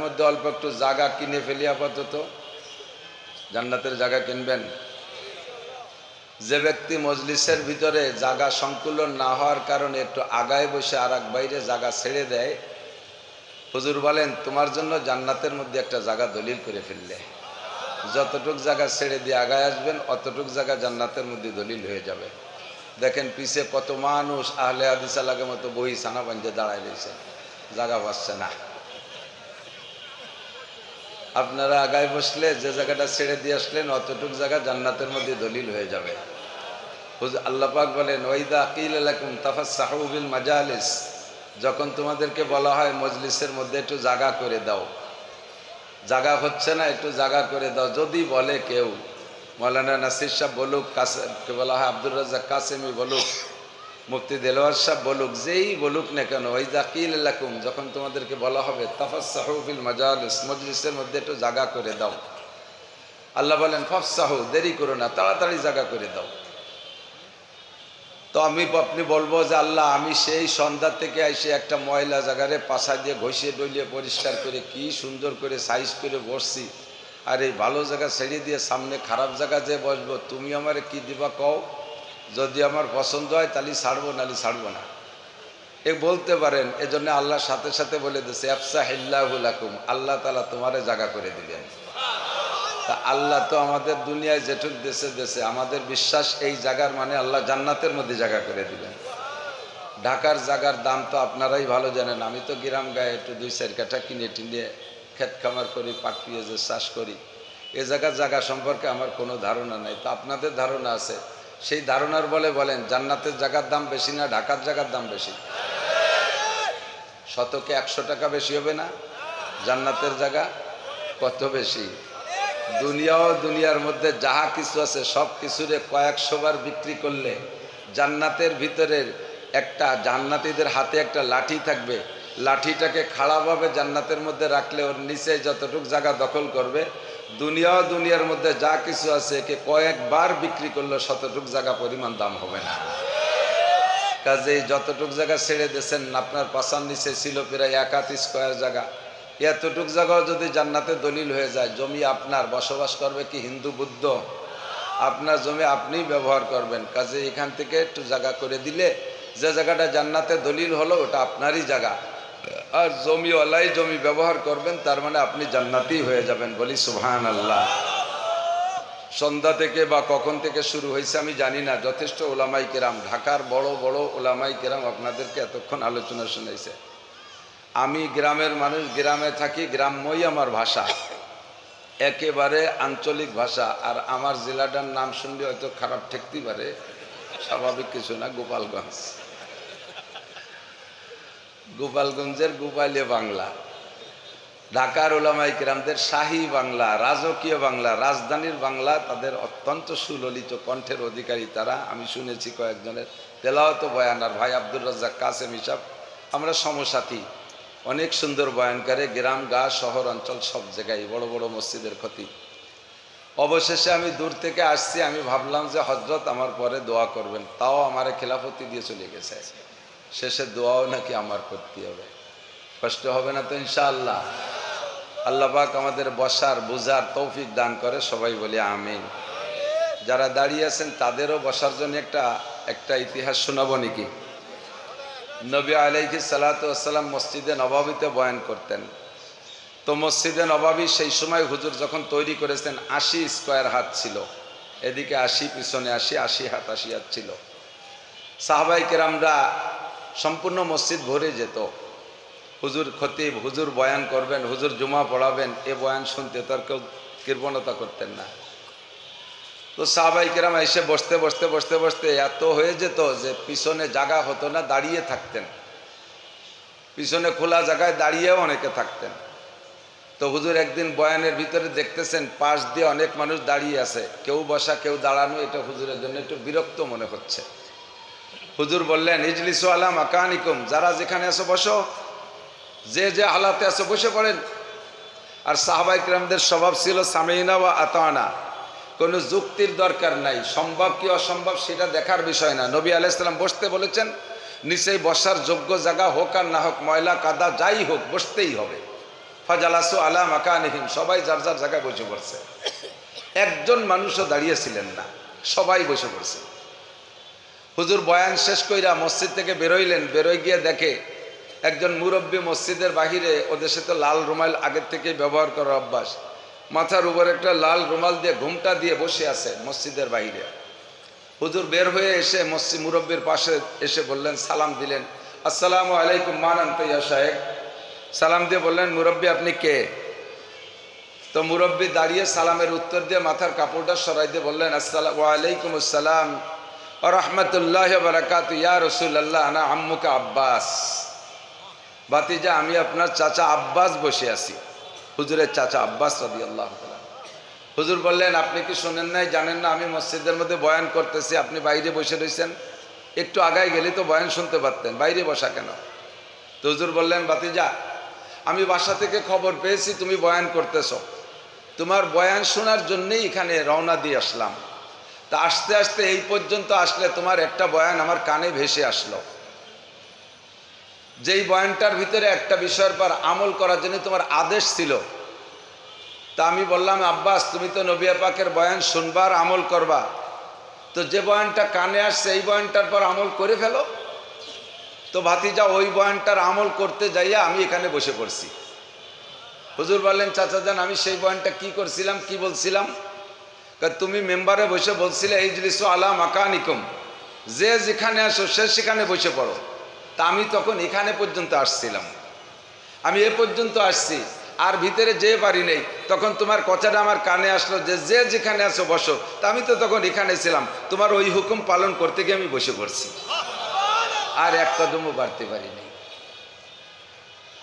মধ্যে অল্প একটু জায়গা কিনে ফেলি আপাতত। জান্নাতের জায়গা কিনবেন? যে ব্যক্তি মজলিসের ভিতরে জায়গা সংকুলন না হওয়ার কারণে একটু আগায় বসে আর এক বাইরে জায়গা ছেড়ে দেয়, হুজুর বলেন তোমার জন্য জান্নাতের মধ্যে একটা জায়গা দলিল করে ফেললে। যতটুক জায়গা ছেড়ে দিয়ে আগায় আসবেন অতটুক জায়গা জান্নাতের মধ্যে দলিল হয়ে যাবে। দেখেন পিছে কত মানুষ আহলে হাদিস আলাগের মতো বহি ছানা বাঞ্জে দাঁড়ায় রয়েছে, জায়গা পাচ্ছে না। আপনারা আগায় বসলে যে জায়গাটা ছেড়ে দিয়ে আসলেন অতটুক জায়গা জান্নাতের মধ্যে দলিল হয়ে যাবে। আল্লাহ পাক বলেন ওয়াইদা কিলা লাকুম তাফাসসাহু বিল মাজালিস, যখন তোমাদেরকে বলা হয় মজলিসের মধ্যে একটু জায়গা করে দাও, জায়গা হচ্ছে না একটু জায়গা করে দাও, যদি বলে কেউ, মৌলানা নাসির সাহেব বলুক, কে বলা হয় আব্দুর রাজ্জাক কাসেমি বলুক, মুফতি দেলোয়ার সাহেব বলুক, যেই বলুক না কেন, ওয়াইদা কিলা লাকুম, যখন তোমাদেরকে বলা হবে তাফাসসাহু বিল মাজালিস, মজলিসের মধ্যে একটু জায়গা করে দাও, আল্লাহ বলেন ফাফসাহু, দেরি করো না, তাড়াতাড়ি জায়গা করে দাও। তো আপনি বলবো যে আল্লাহ আমি সেই সন্ধ্যা থেকে এসে একটা ময়লা জায়গারে পাশা দিয়ে ঘষিয়ে ডলিয়ে পরিষ্কার করে কি সুন্দর করে সাইজ করে বসছি, আর এই ভালো জায়গা ছেড়ে দিয়ে সামনে খারাপ জায়গা যে বসবো, তুমি আমারে কি দিবা কও, যদি আমার পছন্দ হয় তাহলে ছাড়বো, নালি ছাড়বো না। এ বলতে পারেন, এজন্য আল্লাহর সাথে সাথে বলে দিয়েছে আফসাহিল্লাহু লাকুম, আল্লাহ তাআলা তোমারে জায়গা করে দিবেন। তা আল্লাহ তো আমাদের দুনিয়ায় যেটুক দেশে দেশে আমাদের বিশ্বাস এই জায়গার মানে আল্লাহ জান্নাতের মধ্যে জায়গা করে দিবেন। ঢাকার জায়গার দাম তো আপনারাই ভালো জানেন, আমি তো গ্রাম গায়ে একটু 2-4 কাঠা কিনে টিনে ক্ষেত খামার করি, পাট পেঁয়াজের চাষ করি, এ জায়গার জায়গা সম্পর্কে আমার কোনো ধারণা নাই। তো আপনাদের ধারণা আছে, সেই ধারণার বলে বলেন জান্নাতের জায়গার দাম বেশি না ঢাকার জায়গার দাম বেশি? শতকে 100 টাকা বেশি হবে না? জান্নাতের জায়গা কত বেশি? দুনিয়াও দুনিয়ার মধ্যে যাহা কিছু আছে সব কিছুরে কয়েকশো বার বিক্রি করলে জান্নাতের ভিতরের একটা জান্নাতীদের হাতে একটা লাঠি থাকবে, লাঠিটাকে খাড়াভাবে জান্নাতের মধ্যে রাখলে ওর নিচে যতটুক জায়গা দখল করবে, দুনিয়াও দুনিয়ার মধ্যে যা কিছু আছে একে কয়েকবার বিক্রি করলে শতটুক জায়গা পরিমাণ দাম হবে না। কাজেই যতটুক জায়গা ছেড়ে দিয়েছেন, আপনার পাশার নিচে ছিল প্রায় 1 স্কয়ার জায়গা, এতটুক জায়গাও যদি জান্নাতে দলিল হয়ে যায়, জমি আপনার, বসবাস করবে কি হিন্দু বুদ্ধ? আপনার জমি আপনিই ব্যবহার করবেন। কাজে এখান থেকে একটু জায়গা করে দিলে যে জায়গাটা জান্নাতে দলিল হলো ওটা আপনারই জায়গা, আর জমিওয়ালাই জমি ব্যবহার করবেন, তার মানে আপনি জান্নাতি হয়ে যাবেন। বলি সুবহানাল্লাহ। সন্ধ্যা থেকে বা কখন থেকে শুরু হয়েছে আমি জানি না, যথেষ্ট ওলামাই কেরাম, ঢাকার বড় বড় ওলামাই কেরাম আপনাদেরকে এতক্ষণ আলোচনা শুনাইছে। আমি গ্রামের মানুষ, গ্রামে থাকি, গ্রাম্যই আমার ভাষা, একেবারে আঞ্চলিক ভাষা। আর আমার জেলাটার নাম শুনলে হয়তো খারাপ ঠেকতে পারে, স্বাভাবিক কিছু না, গোপালগঞ্জ। গোপালগঞ্জের গোপালীয় বাংলা, ঢাকার ওলামায়ে কেরামদের শাহী বাংলা, রাজকীয় বাংলা, রাজধানীর বাংলা, তাদের অত্যন্ত সুললিত কণ্ঠের অধিকারী তারা। আমি শুনেছি কয়েকজনের তেলাওয়াত বয়ান, আর ভাই আব্দুর রাজ্জাক কাসেম হিসাব, আমরা সমসাথী, অনেক সুন্দর বয়ান করে, গ্রাম গা শহর অঞ্চল সব জায়গায়, বড় বড় মসজিদের খতিব। অবশেষে আমি দূর থেকে আসছি, আমি ভাবলাম যে হযরত আমার পরে দোয়া করবেন, তাও আমারে খেলাফতি দিয়ে চলে গেছে, শেষে দোয়াও নাকি আমার করতে হবে। কষ্ট হবে না তো ইনশাআল্লাহ? আল্লাহ পাক আমাদের বসার বুঝার তৌফিক দান করে, সবাই বলি আমিন। যারা দাঁড়িয়ে আছেন তাদেরও বসার জন্য একটা ইতিহাস শোনাবো নাকি? নবী আলাইহিস সালাতু ওয়াস সালাম মসজিদে নববীতে বয়ান করতেন। তো মসজিদে নববী সেই সময় হুজুর যখন তৈরি করেছেন 80 স্কয়ার হাত ছিল, এদিকে 80, পিছনে 80, 80 হাত 80 হাত ছিল। সাহাবায়ে কেরামরা সম্পূর্ণ মসজিদ ভরে যেত। হুজুর খতিব, হুজুর বয়ান করবেন, হুজুর জুমা পড়াবেন, এ বয়ান শুনতে তার কেউ কৃপণতা করতেন না। তো সাহাবায়ে কেরাম এসে বসতে বসতে বসতে বসতে এত হয়ে যেত যে পিছনে জায়গা হতো না, দাঁড়িয়ে থাকতেন, পিছনে খোলা জায়গায় দাঁড়িয়েও অনেকে থাকতেন। তো হুজুর একদিন বয়ানের ভিতরে দেখতেছেন পাশ দিয়ে অনেক মানুষ দাঁড়িয়ে আছে, কেউ বসা কেউ দাঁড়ানো, এটা হুজুরের জন্য একটু বিরক্ত মনে হচ্ছে। হুজুর বললেন ইজলিসু আলা মাকানিকুম, যারা যেখানে আছো বসো, যে যে হালাতে আছো বসে পড়েন। আর সাহাবায়ে কেরামদের স্বভাব ছিল সামিনা ওয়া আতানা, কোনো যুক্তির দরকার নাই, সম্ভব কি অসম্ভব সেটা দেখার বিষয় না। নবী আলাইহিস সালাম বসতে বলেছেন, নিচেই বসার যোগ্য জায়গা হোক আর না হোক, ময়লা কাদা যাই হোক, বসতেই হবে। ফাজালাসু আলা মাকানিহিম, সবাই যার যার জায়গায় বসে পড়ছে। একজন মানুষও দাঁড়িয়েছিলেন না, সবাই বসে পড়ছে। হুজুর বয়ান শেষ কইরা মসজিদ থেকে বেরোইলেন, বেরোয় গিয়ে দেখে একজন মুরব্বী মসজিদের বাহিরে, ওদের সাথে লাল রুমাল আগের থেকে ব্যবহার করার অভ্যাস, মাথার উপর একটা লাল রুমাল দিয়ে ঘুমটা দিয়ে বসে আছে মসজিদের বাহিরে। হুজুর বের হয়ে এসে মসজিদ মুরব্বীর পাশে এসে বললেন, সালাম দিলেন, আসসালামু আলাইকুম মান আনতা ইয়া শায়েখ। সালাম দিয়ে বললেন, মুরব্বী আপনি কে? তো মুরব্বী দাঁড়িয়ে সালামের উত্তর দিয়ে মাথার কাপড়টা সরাই দিয়ে বললেন, আসসালামু আলাইকুম আসসালাম ওয়া রাহমাতুল্লাহি ওয়া বারাকাতুহু ইয়া রাসূলুল্লাহ আনা আম্মুকা আব্বাস। ভাতিজা, আমি আপনার চাচা আব্বাস বসে আছি। হুজুরের চাচা আব্বাস রাদিয়াল্লাহু তাআলা। হুজুর বললেন, আপনি কি শোনেন নাই, জানেন না আমি মসজিদের মধ্যে বয়ান করতেছি, আপনি বাইরে বসে রয়েছেন? একটু আগায় গেলে তো বয়ান শুনতে পারতেন, বাইরে বসা কেন? তো হুজুর বললেন, ভাতিজা আমি বাসা থেকে খবর পেয়েছি তুমি বয়ান করতেছ, তোমার বয়ান শোনার জন্যই এখানে রওনা দিয়ে আসলাম। তা আস্তে আস্তে এই পর্যন্ত আসলে তোমার একটা বয়ান আমার কানে ভেসে আসলো, যেই বয়ানটার ভিতরে একটা বিষয়ের পর আমল করার জন্য তোমার আদেশ ছিল। তা আমি বললাম, আব্বাস তুমি তো নবী পাকের বয়ান শুনবা আর আমল করবা, তো যে বয়ানটা কানে আসছে এই বয়ানটার পর আমল করে ফেলো। তো ভাতিজা ওই বয়ানটার আমল করতে যাইয়া আমি এখানে বসে পড়ছি। হুজুর বললেন, চাচা যান আমি সেই বয়ানটা কি করছিলাম, কি বলছিলাম? তুমি মেম্বারে বসে বলছিলে ইজলিসু আলা মাকানিকুম, যে যেখানে আসো সে সেখানে বসে পড়ো। তা আমি তখন এখানে পর্যন্ত আসছিলাম, আমি এ পর্যন্ত আসছি, আর ভিতরে যেয়ে পারি নেই। তখন তোমার কথাটা আমার কানে আসলো যে যে যেখানে আসো বসো। তা আমি তো তখন এখানে ছিলাম, তোমার ওই হুকুম পালন করতে গিয়ে আমি বসে পড়ছি, আর এক কদমও বাড়তে পারি নাই।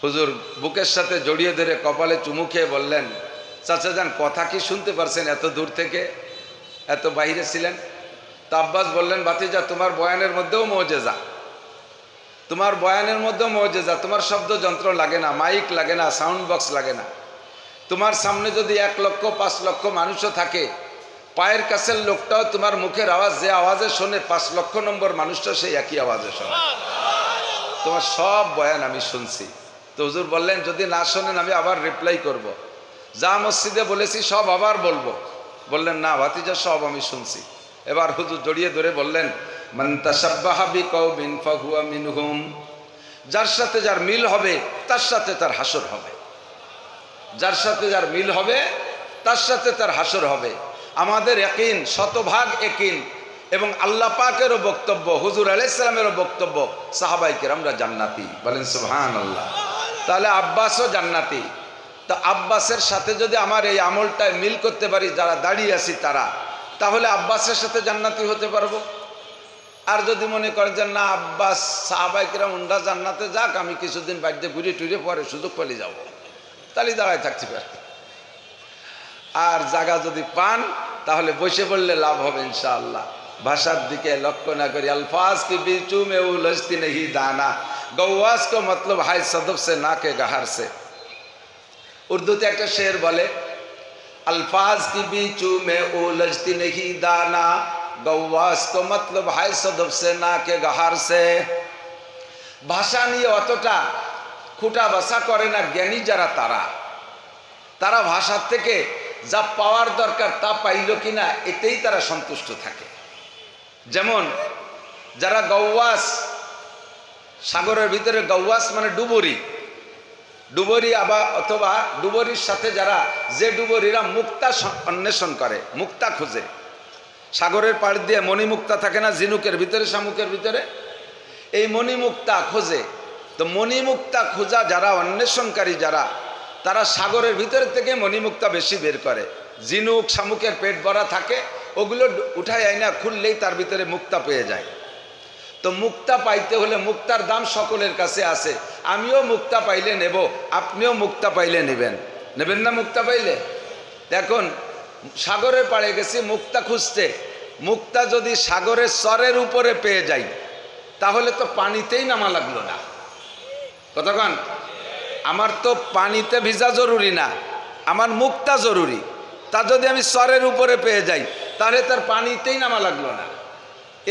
হুজুর বুকের সাথে জড়িয়ে ধরে কপালে চুমু খেয়ে বললেন, চাচা যান কথা কি শুনতে পারছেন? এত দূর থেকে, এত বাইরে ছিলেন। তা আব্বাস বললেন, ভাতিজা তোমার বয়ানের মধ্যেও মওজেজা, তোমার বয়ানের মধ্যেও মওজেজা। তোমার শব্দ যন্ত্র লাগে না, মাইক লাগে না, সাউন্ড বক্স লাগে না। তোমার সামনে যদি 1 লক্ষ 5 লক্ষ মানুষও থাকে, পায়ের কাছের লোকটাও তোমার মুখের আওয়াজ যে আওয়াজে শোনে, 5 লক্ষ নম্বর মানুষটা সেই একই আওয়াজে শোনে। তোমার সব বয়ান আমি শুনছি। তো হুজুর বললেন, যদি না শোনেন আমি আবার রিপ্লাই করব, যা মসজিদে বলেছি সব আবার বলবো। বললেন, না ভাতিজা সব আমি শুনছি। এবার হুজুর জড়িয়ে ধরে বললেন, মান তাশাব্বাহা বিকাউমিন ফাহুয়া মিনহুম, যার সাথে যার মিল হবে তার সাথে তার হাসর হবে, যার সাথে যার মিল হবে তার সাথে তার হাসর হবে। আমাদের ইয়াকিন, শতভাগ ইয়াকিন, এবং আল্লাহ পাকেরও বক্তব্য, হুজুর আলাইহিস সালামেরও বক্তব্য, সাহাবায়ে কেরামরা জান্নাতি। বলেন সুবহানাল্লাহ। তাহলে আব্বাসও জান্নাতি। তো আব্বাসের সাথে যদি আমার এই আমলটায় মিল করতে পারি, যারা দাঁড়িয়ে আছি তারা, তাহলে আব্বাসের সাথে জান্নাতি হতে পারবো। আর যদি মনে করেন যে না, আব্বাস সাহাবায়ে কেরাম উন্ডা জান্নাতে যাক, আমি কিছুদিন বাড়িতে ঘুরে টুরে পরে সুযোগ পেলে যাব, তাহলে দাঁড়ায় থাকতে পারে। আর জায়গা যদি পান তাহলে বসে পড়লে লাভ হবে ইনশাআল্লাহ। ভাষার দিকে লক্ষ্য না করি, अल्फाज के बीचू में उलझती नहीं दाना, गौवास को मतलब हाय सदफ से ना के गहर से। উর্দুতে একটা শের বলে, अल्फाज के बीचू में उलझती नहीं दाना, गौवास को मतलब हाय सदफ से ना के गहर से। ভাষা নিয়ে অতটা খুঁটা বাছা করে না জ্ঞানী যারা, তারা ভাষার থেকে যা পাওয়ার দরকার তা পাইল কিনা এতেই তারা সন্তুষ্ট থাকে। যেমন যারা গৌওয়াস, সাগরের ভিতরে গৌওয়াস মানে ডুবুরি, ডুবুরি আবার অথবা ডুবুরির সাথে যারা, যে ডুবুরিরা মুক্তা অন্বেষণ করে, মুক্তা খুঁজে, সাগরের পাড় দিয়ে মণিমুক্তা থাকে না ঝিনুকের ভিতরে, শামুকের ভিতরে, এই মণিমুক্তা খোঁজে। তো মণিমুক্তা খোঁজা যারা, অন্বেষণকারী যারা, তারা সাগরের ভিতর থেকে মণিমুক্তা বেশি বের করে। ঝিনুক শামুকের পেট ভরা থাকে, ওগুলো উঠায় আইনা খুললেই তার ভিতরে মুক্তা পেয়ে যায়। তো মুক্তা পাইতে হলে মুক্তার দাম সকলের কাছে আছে। আমিও মুক্তা পাইলে নেব, আপনিও মুক্তা পাইলে নেবেন, নেবেন না মুক্তা পাইলে? দেখুন, সাগরের পাড়ে গেছি মুক্তা খুঁজতে, মুক্তা যদি সাগরের চরের উপরে পেয়ে যাই তাহলে তো পানিতেই নামা লাগলো না। কতক্ষণ? আমার তো পানিতে ভিজা জরুরি না, আমার মুক্তা জরুরি। তা যদি আমি চরের উপরে পেয়ে যাই তাহলে তার পানিতেই নামা লাগলো না।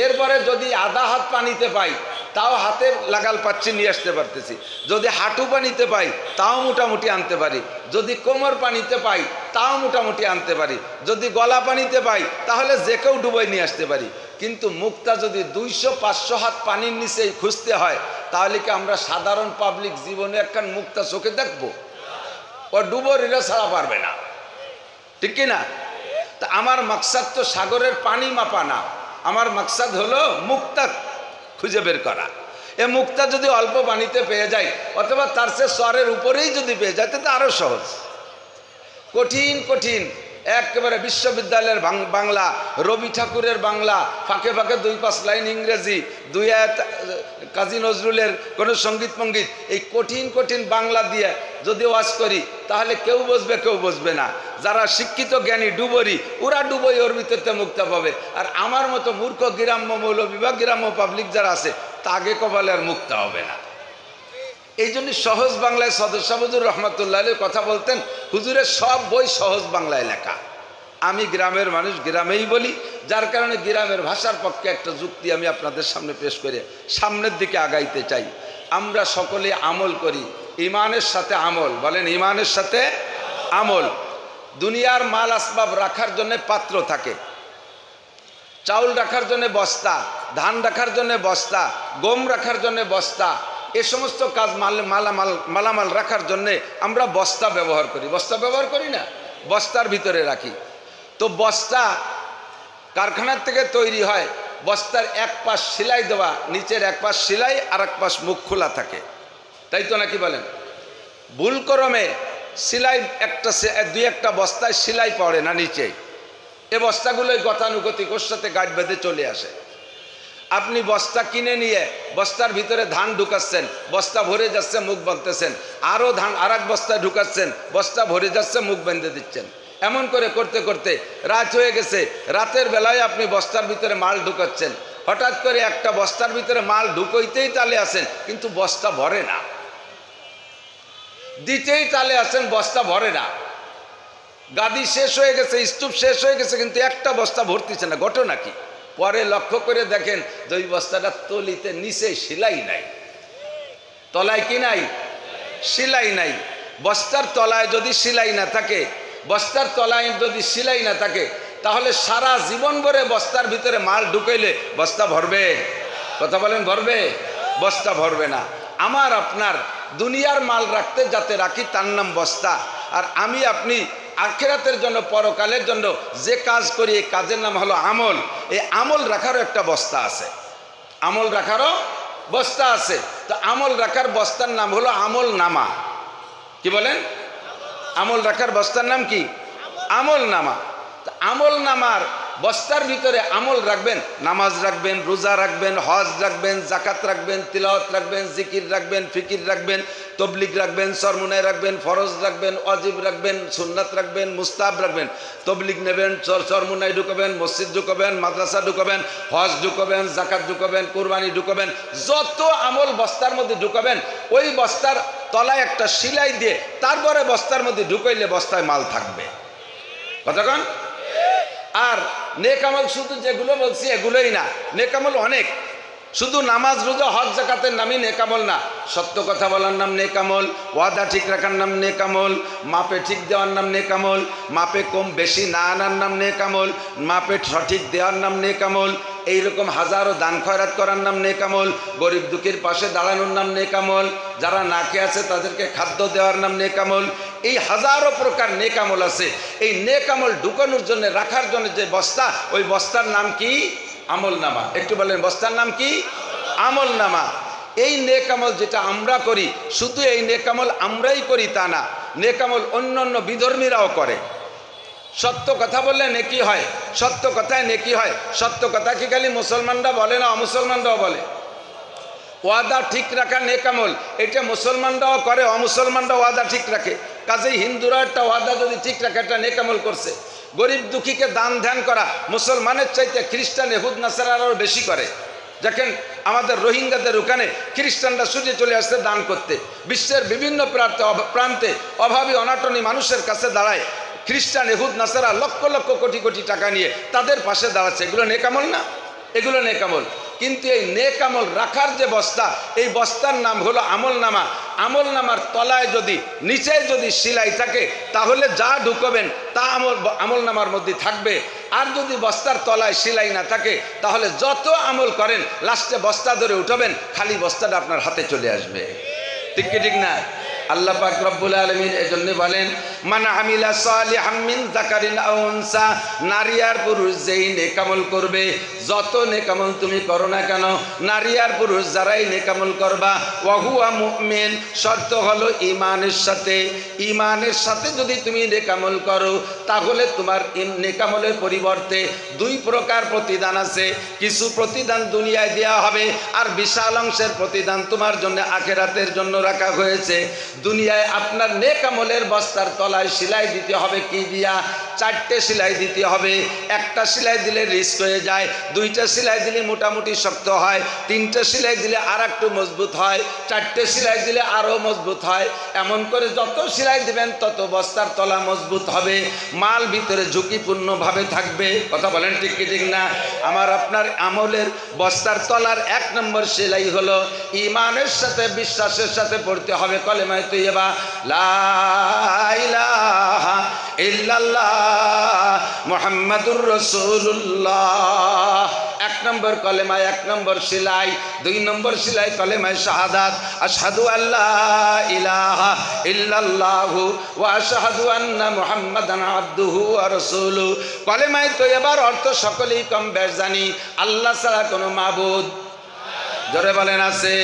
এরপরে যদি আধা হাত পানিতে পাই তাও হাতে লাগাল পাচ্ছি, নিয়ে আসতে পারতেছি। যদি হাঁটু পানিতে পাই তাও মোটামুটি আনতে পারি, যদি কোমর পানিতে পাই তাও মোটামুটি আনতে পারি, যদি গলা পানিতে পাই তাহলে যে কেউ ডুবাই নিয়ে আসতে পারি। কিন্তু মুক্তা যদি 200-500 হাত পানির নিচেই খুঁজতে হয়, তাহলে কি আমরা সাধারণ পাবলিক জীবনে একখান মুক্তা চোখে দেখবো? ও ডুবরিরা ছাড়া পারবে না, ঠিক কিনা? তা আমার মাকসাদ তো সাগরের পানি মাপা না, আমার মাকসাদ হলো মুক্তা খুঁজে বের করা। এ মুক্তা যদি অল্প পানিতে পেয়ে যায় অথবা তার চেয়ে স্তরের উপরেই যদি পেয়ে যায় তাহলে আরো সহজ। কঠিন কঠিন একেবারে বিশ্ববিদ্যালয়ের বাংলা, রবি ঠাকুরের বাংলা, ফাঁকে ফাঁকে 2-5 লাইন ইংরেজি, 2 আয়াত কাজী নজরুলের কোনো সঙ্গীত মঙ্গীত, এই কঠিন কঠিন বাংলা দিয়ে যদি ওয়াজ করি তাহলে কেউ বুঝবে কেউ বুঝবে না। যারা শিক্ষিত জ্ঞানী ডুবরি, ওরা ডুবই ওর ভিতরতে মুক্তা পাবে। আর আমার মতো মূর্খ গ্রাম্য মৌলবী বা গ্রাম্য পাবলিক যারা আছে তাগে কপালে আর মুক্তা হবে না। এই জন্য সহজ বাংলায় সদস্য হুজুর রহমতুল্লাহ কথা বলতেন, হুজুরের সব বই সহজ বাংলায় লেখা। আমি গ্রামের মানুষ, গ্রামেই বলি, যার কারণে গ্রামের ভাষার পক্ষে একটা যুক্তি আমি আপনাদের সামনে পেশ করে সামনের দিকে আগাইতে চাই। আমরা সকলে আমল করি, ইমানের সাথে আমল, বলেন ইমানের সাথে আমল। দুনিয়ার মাল আসবাব রাখার জন্য পাত্র থাকে, চাউল রাখার জন্য বস্তা, ধান রাখার জন্য বস্তা, গম রাখার জন্য বস্তা, এ সমস্ত কাজ মালামাল রাখার জন্যে আমরা বস্তা ব্যবহার করি। বস্তা ব্যবহার করি না, বস্তার ভিতরে রাখি। তো বস্তা কারখানার থেকে তৈরি হয়, বস্তার এক পাশ সেলাই দেওয়া, নিচের এক পাশ সেলাই আর এক পাশ মুখ খোলা থাকে, তাই তো নাকি বলেন? ভুলক্রমে সেলাই দুই একটা বস্তায় সেলাই পড়ে না নিচে, এ বস্তাগুলোই গতানুগতিক ওর সাথে গাঁট বেঁধে চলে আসে। আপনি বস্তা কিনে নিয়ে বস্তার ভিতরে ধান ঢুকাচ্ছেন, বস্তা ভরে যাচ্ছে, মুখ বাঁধতেছেন, আরও ধান আর এক বস্তায় ঢুকাচ্ছেন, বস্তা ভরে যাচ্ছে, মুখ বেঁধে দিচ্ছেন। এমন করে করতে করতে রাত হয়ে গেছে। রাতের বেলায় আপনি বস্তার ভিতরে মাল ঢুকাচ্ছেন, হঠাৎ করে একটা বস্তার ভিতরে মাল ঢুকইতেই তালে আসেন, কিন্তু বস্তা ভরে না, দিতেই তালে আসেন, বস্তা ভরে না। গাদি শেষ হয়ে গেছে, স্তূপ শেষ হয়ে গেছে, কিন্তু একটা বস্তা ভরতিছে না। ঘটনা কি? পরে লক্ষ্য করে দেখেন যে ওই বস্তাটা তলিতে নিচে সেলাই নাই, তলায় কি নাই? সেলাই নাই। বস্তার তলায় যদি সেলাই না থাকে, বস্তার তলায় যদি সেলাই না থাকে, তাহলে সারা জীবন ভরে বস্তার ভিতরে মাল ঢুকাইলে বস্তা ভরবে? কথা বলেন, ভরবে? বস্তা ভরবে না। আমার আপনার দুনিয়ার মাল রাখতে যাতে রাখি তার নাম বস্তা। আর আমি আপনি আখিরাতের জন্য, পরকালের জন্য যে কাজ করি এই কাজের নাম হলো আমল। এই আমল রাখারও একটা বস্তা আছে, আমল রাখারও বস্তা আছে। তো আমল রাখার বস্তার নাম হলো আমল নামা। কি বলেন? আমল রাখার বস্তার নাম কি? আমল নামা। তো আমল নামার বস্তার ভিতরে আমল রাখবেন, নামাজ রাখবেন, রোজা রাখবেন, হজ রাখবেন, জাকাত রাখবেন, তিলাওয়াত রাখবেন, জিকির রাখবেন, ফিকির রাখবেন, তবলিগ রাখবেন, সরমুনাই রাখবেন, ফরজ রাখবেন, ওয়াজিব রাখবেন, সুন্নাত রাখবেন, মুস্তাহাব রাখবেন। তবলিগ নেবেন, সরমুনাই ঢুকাবেন, মসজিদ ঢুকাবেন, মাদ্রাসা ঢুকাবেন, হজ ঢুকাবেন, জাকাত ঢুকাবেন, কুরবানি ঢুকাবেন। যত আমল বস্তার মধ্যে ঢুকাবেন, ওই বস্তার তলায় একটা সেলাই দিয়ে তারপরে বস্তার মধ্যে ঢুকাইলে বস্তায় মাল থাকবে। কতক্ষণ? আর নেক আমল শুধু যেগুলো বলছি এগুলোই না, নেক আমল অনেক। শুধু নামাজ, রোজা, হজ, যাকাতের নামই নেক আমল না। সত্য কথা বলার নাম নেক আমল, ওয়াদা ঠিক রাখার নাম নেক আমল, মাপে ঠিক দেওয়ার নাম নেক আমল, মাপে কম বেশি না আনার নাম নেক আমল, মাপে সঠিক দেওয়ার নাম নেক আমল, এইরকম হাজারো দান খয়রাত করার নাম নেক আমল, গরিব দুঃখীর পাশে দাঁড়ানোর নাম নেক আমল, যারা না খেয়ে আছে তাদেরকে খাদ্য দেওয়ার নাম নেক আমল। এই হাজারো প্রকার নেক আমল আছে। এই নেক আমল ঢুকানোর জন্য, রাখার জন্য যে বস্তা, ওই বস্তার নাম কি? আমল নামা। একটু বলেন, বস্তার নাম কি? আমল নামা। এই নেক আমল যেটা আমরা করি, শুধু এই নেক আমল আমরাই করি তা না, নেক আমল অন্যান্য বিধর্মীরাও করে। সত্য কথা বললে নেকি হয়, সত্য কথায় নেকি হয়। সত্য কথা কি খালি মুসলমানরা বলে না, অমুসলমানরাও বলে। ওয়াদা ঠিক রাখা নেক আমল, এটা মুসলমানরাও করে, অমুসলমানরাও ওয়াদা ঠিক রাখে। কাজেই হিন্দুরা একটা ওয়াদা যদি ঠিক রাখে, একটা নেক আমল করছে। গরিব দুঃখীকে দান ধ্যান করা মুসলমানের চাইতে খ্রিস্টান, ইহুদ, নাসারারাও বেশি করে। দেখেন আমাদের রোহিঙ্গাদের ওখানে খ্রিস্টানরা ছুটে চলে আসছে দান করতে। বিশ্বের বিভিন্ন প্রান্তে অভাবী অনাটনী মানুষের কাছে দাঁড়ায় খ্রিস্টান, ইহুদ, নাসারা লক্ষ লক্ষ কোটি কোটি টাকা নিয়ে তাদের পাশে দাঁড়াচ্ছে। এগুলো নেক আমল না? এগুলো নেক আমল। কিন্তু এই নেক আমল রাখার যে বস্তা, এই বস্তার নাম হলো আমলনামা। আমলনামার তলায় যদি নিচে যদি সেলাই থাকে তাহলে যা ঢুকবেন তা আমলনামার মধ্যে থাকবে। আর যদি বস্তার তলায় সেলাই না থাকে তাহলে যত আমল করেন লাস্টে বস্তা ধরে উঠাবেন, খালি বস্তাটা আপনার হাতে চলে আসবে। ঠিক কি ঠিক না? আল্লাহ পাক রব্বুল আলামিন এজন্য বলেন, মান আমিলা সালিহাম মিন যাকারিন আও উনসা, নারী আর পুরুষ যেই নেক আমল করবে, যত নেক আমল তুমি করো না কেন, নারী আর পুরুষ যারাই নেক আমল করবা, ওয়া হুয়া মুমিন, শর্ত হলো ঈমানের সাথে। ঈমানের সাথে যদি তুমি নেক আমল করো তাহলে তোমার নেক আমলের পরিবর্তে দুই প্রকার প্রতিদান আছে। কিছু প্রতিদান দুনিয়ায় দেওয়া হবে, আর বিশাল অংশের প্রতিদান তোমার জন্য আখিরাতের জন্য রাখা হয়েছে। দুনিয়ায় আপনার নেক আমলের বস্তার তলায় সেলাই দিতে হবে কি দিয়া? 4টে সেলাই দিতে হবে। একটা সেলাই দিলে রিস্ক হয়ে যায়, 2টা সেলাই দিলে মোটামুটি শক্ত হয়, 3টে সেলাই দিলে আর একটু মজবুত হয়, 4টে সেলাই দিলে আরও মজবুত হয়। এমন করে যত সেলাই দিবেন তত বস্তার তলা মজবুত হবে, মাল ভিতরে ঝুঁকিপূর্ণভাবে থাকবে। কথা বলেন ঠিক কি ঠিক না? আমার আপনার আমলের বস্তার তলার 1 নম্বর সেলাই হলো ঈমানের সাথে বিশ্বাসের সাথে পড়তে হবে কলেমায়ে তৈয়বা, লা ইলাহা ইল্লাল্লাহ মুহাম্মাদুর রাসূলুল্লাহ। 1 নম্বর কলেমা, 1 নম্বর সেলাই। 2 নম্বর সেলাই কলেমায়ে শাহাদাত, আশহাদু আল্লা ইলাহা ইল্লাল্লাহু ওয়া আশহাদু আন্না মুহাম্মাদান আবদুহু ওয়া রাসূলুহু। কলেমায়ে তৈয়বার অর্থ সকলেই কম বেশ জানি, আল্লাহ ছাড়া কোনো মাবুদ, জোরে বলেন আছে,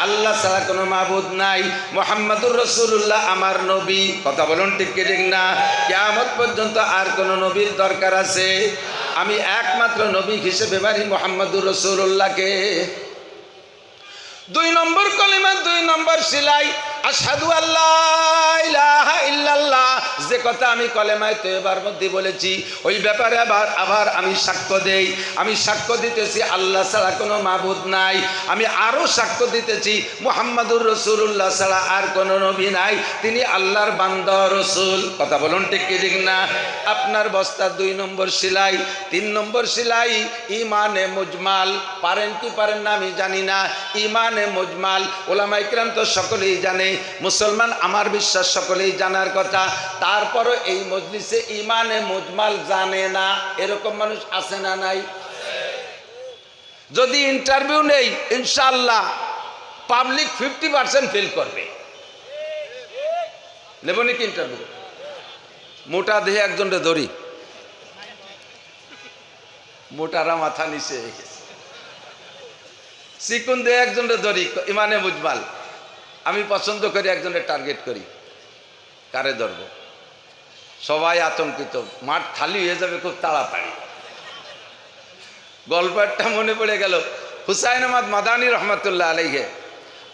আল্লাহ ছাড়া কোনো মাবুদ নাই, মুহাম্মাদুর রাসূলুল্লাহ আমার নবী। কথা বলুন ঠিক কি ঠিক না? কিয়ামত পর্যন্ত আর কোনো নবীর দরকার আছে? আমি একমাত্র নবী হিসেবে মানি মুহাম্মাদুর রাসূলুল্লাহকে। 2 নম্বর কলেমা, 2 নম্বর সেলাই, আশহাদু আল্লা ইলাহা ইল্লাল্লাহ। যে কথা আমি কলেমায়ে তৈয়বার মধ্যে বলেছি ওই ব্যাপারে আবার আমি সাক্ষ্য দেই। আমি সাক্ষ্য দিতেছি আল্লাহ ছাড়া কোনো মাবুদ নাই। আমি আরও সাক্ষ্য দিতেছি মুহাম্মাদুর রাসূলুল্লাহ ছাড়া আর কোনো নবী নাই, তিনি আল্লাহর বান্দা রাসূল। কথা বলুন ঠিক কি ঠিক না? আপনার বস্তার 2 নম্বর সেলাই। 3 নম্বর সেলাই ঈমানে মুজমাল। পারেন কি পারেন না আমি জানি না। ঈমানে মুজমাল ওলামায়ে কিরাম তো সকলেই জানে, মুসলমান আমার বিশ্বাস সকলেই জানার কথা। তারপরও এই মজলিসে ঈমানে মুজমাল জানে না, এরকম মানুষ আছে না নাই? যদি ইন্টারভিউ নেই ইনশাআল্লাহ পাবলিক 50% ফেল করবে। নেব নাকি ইন্টারভিউ? মোটা দেহে একজনকে ধরি, মোটারা মাথা নিচে রেখেছে, চিকুন দেহে একজনকে ধরি, ঈমানে মুজমাল। আমি পছন্দ করি একজনের টার্গেট করি, কারে ধরবো? সবাই আতঙ্কিত, মাঠ খালি হয়ে যাবে খুব তাড়াতাড়ি। গল্পটা মনে পড়ে গেল, হুসাইন আহমদ মাদানী রহমতুল্লাহ আলাইহি,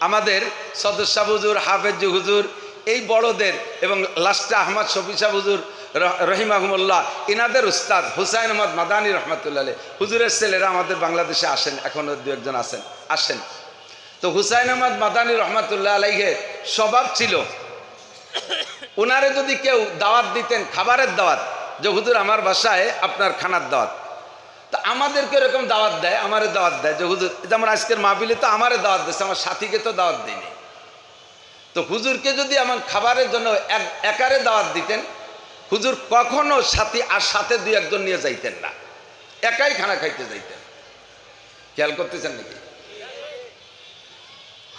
আমাদের সদস্য হুজুর, হাফেজ হুজুর, এই বড়দের এবং লাস্টে আহমদ শফি সাহেব হুজুর রহিমাহুমুল্লাহ, ইনাদের উস্তাদ হুসাইন আহমদ মাদানী রহমতুল্লাহ আলাইহি। হুজুরের ছেলেরা আমাদের বাংলাদেশে আসেন, এখনও 2-1 জন আসেন। তো হুসাইন আহমদ মাদানী রহমতুল্লাহ আলাইহি স্বভাব ছিল, ওনারে যদি কেউ দাওয়াত দিতেন, খাবারের দাওয়াত, যে হুজুর আমার বাসায় আপনার খানার দাওয়াত, তা আমাদেরকে এরকম দাওয়াত দেয়, আমারে দাওয়াত দেয় যে হুজুর, যেমন আজকের মাহফিলে তো আমারে দাওয়াত দিচ্ছে, আমার সাথীকে তো দাওয়াত দেয়নি। তো হুজুরকে যদি আমার খাবারের জন্য একারে দাওয়াত দিতেন, হুজুর কখনো সাথী আর সাথে 2-1 জন নিয়ে যাইতেন না, একাই খানা খাইতে যাইতেন। খেয়াল করতেছেন নাকি?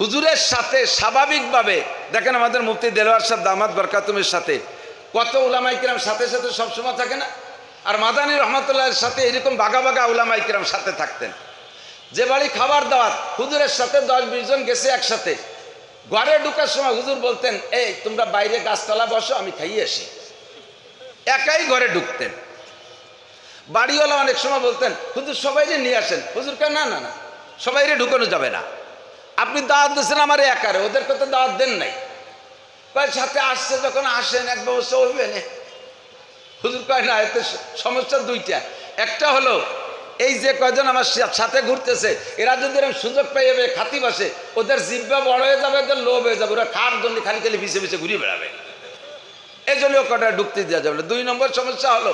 হুজুরের সাথে স্বাভাবিকভাবে দেখেন, আমাদের মুফতি দেলোয়ার সাহেব দামাত বরকাতুমের সাথে কত উলামায়ে কিরাম সাথে সাথে সবসময় থাকে না? আর মাদানী রহমতুল্লাহের সাথে এরকম বাঘা বাঘা উলামায়ে কিরাম সাথে থাকতেন। যে বাড়ি খাবার দাওয়াত, হুজুরের সাথে 10-20 জন গেছে একসাথে, ঘরে ঢুকার সময় হুজুর বলতেন, এই তোমরা বাইরে গাছতলা বসো, আমি খাইয়ে আসি। একাই ঘরে ঢুকতেন। বাড়িওয়ালা অনেক সময় বলতেন, হুজুর সবাইরে নিয়ে আসেন। হুজুর কে না না না, সবাইরে ঢুকানো যাবে না, আপনি দাওয়াত দিয়েছেন আমার একারে, ওদেরকে তো দাওয়াত দেন নাই। কয় সাথে আসছে যখন আসেন, এক ব্যবস্থা হইবে না। হুজুর কয় না, এতে সমস্যা 2টা। একটা হলো এই যে কয়জন আমার সাথে ঘুরতেছে, এরা যদি এরকম সুযোগ পেয়ে যাবে খাতি বসে, ওদের জিব্বা বড় হয়ে যাবে, ওদের লোভ হয়ে যাবে, ওরা খাওয়ার জন্য খালি খালি ভিসে ভিসে ঘুরিয়ে বেড়াবে। এই জন্য কটা ঢুকতে দেওয়া যাবে না। 2 নম্বর সমস্যা হলো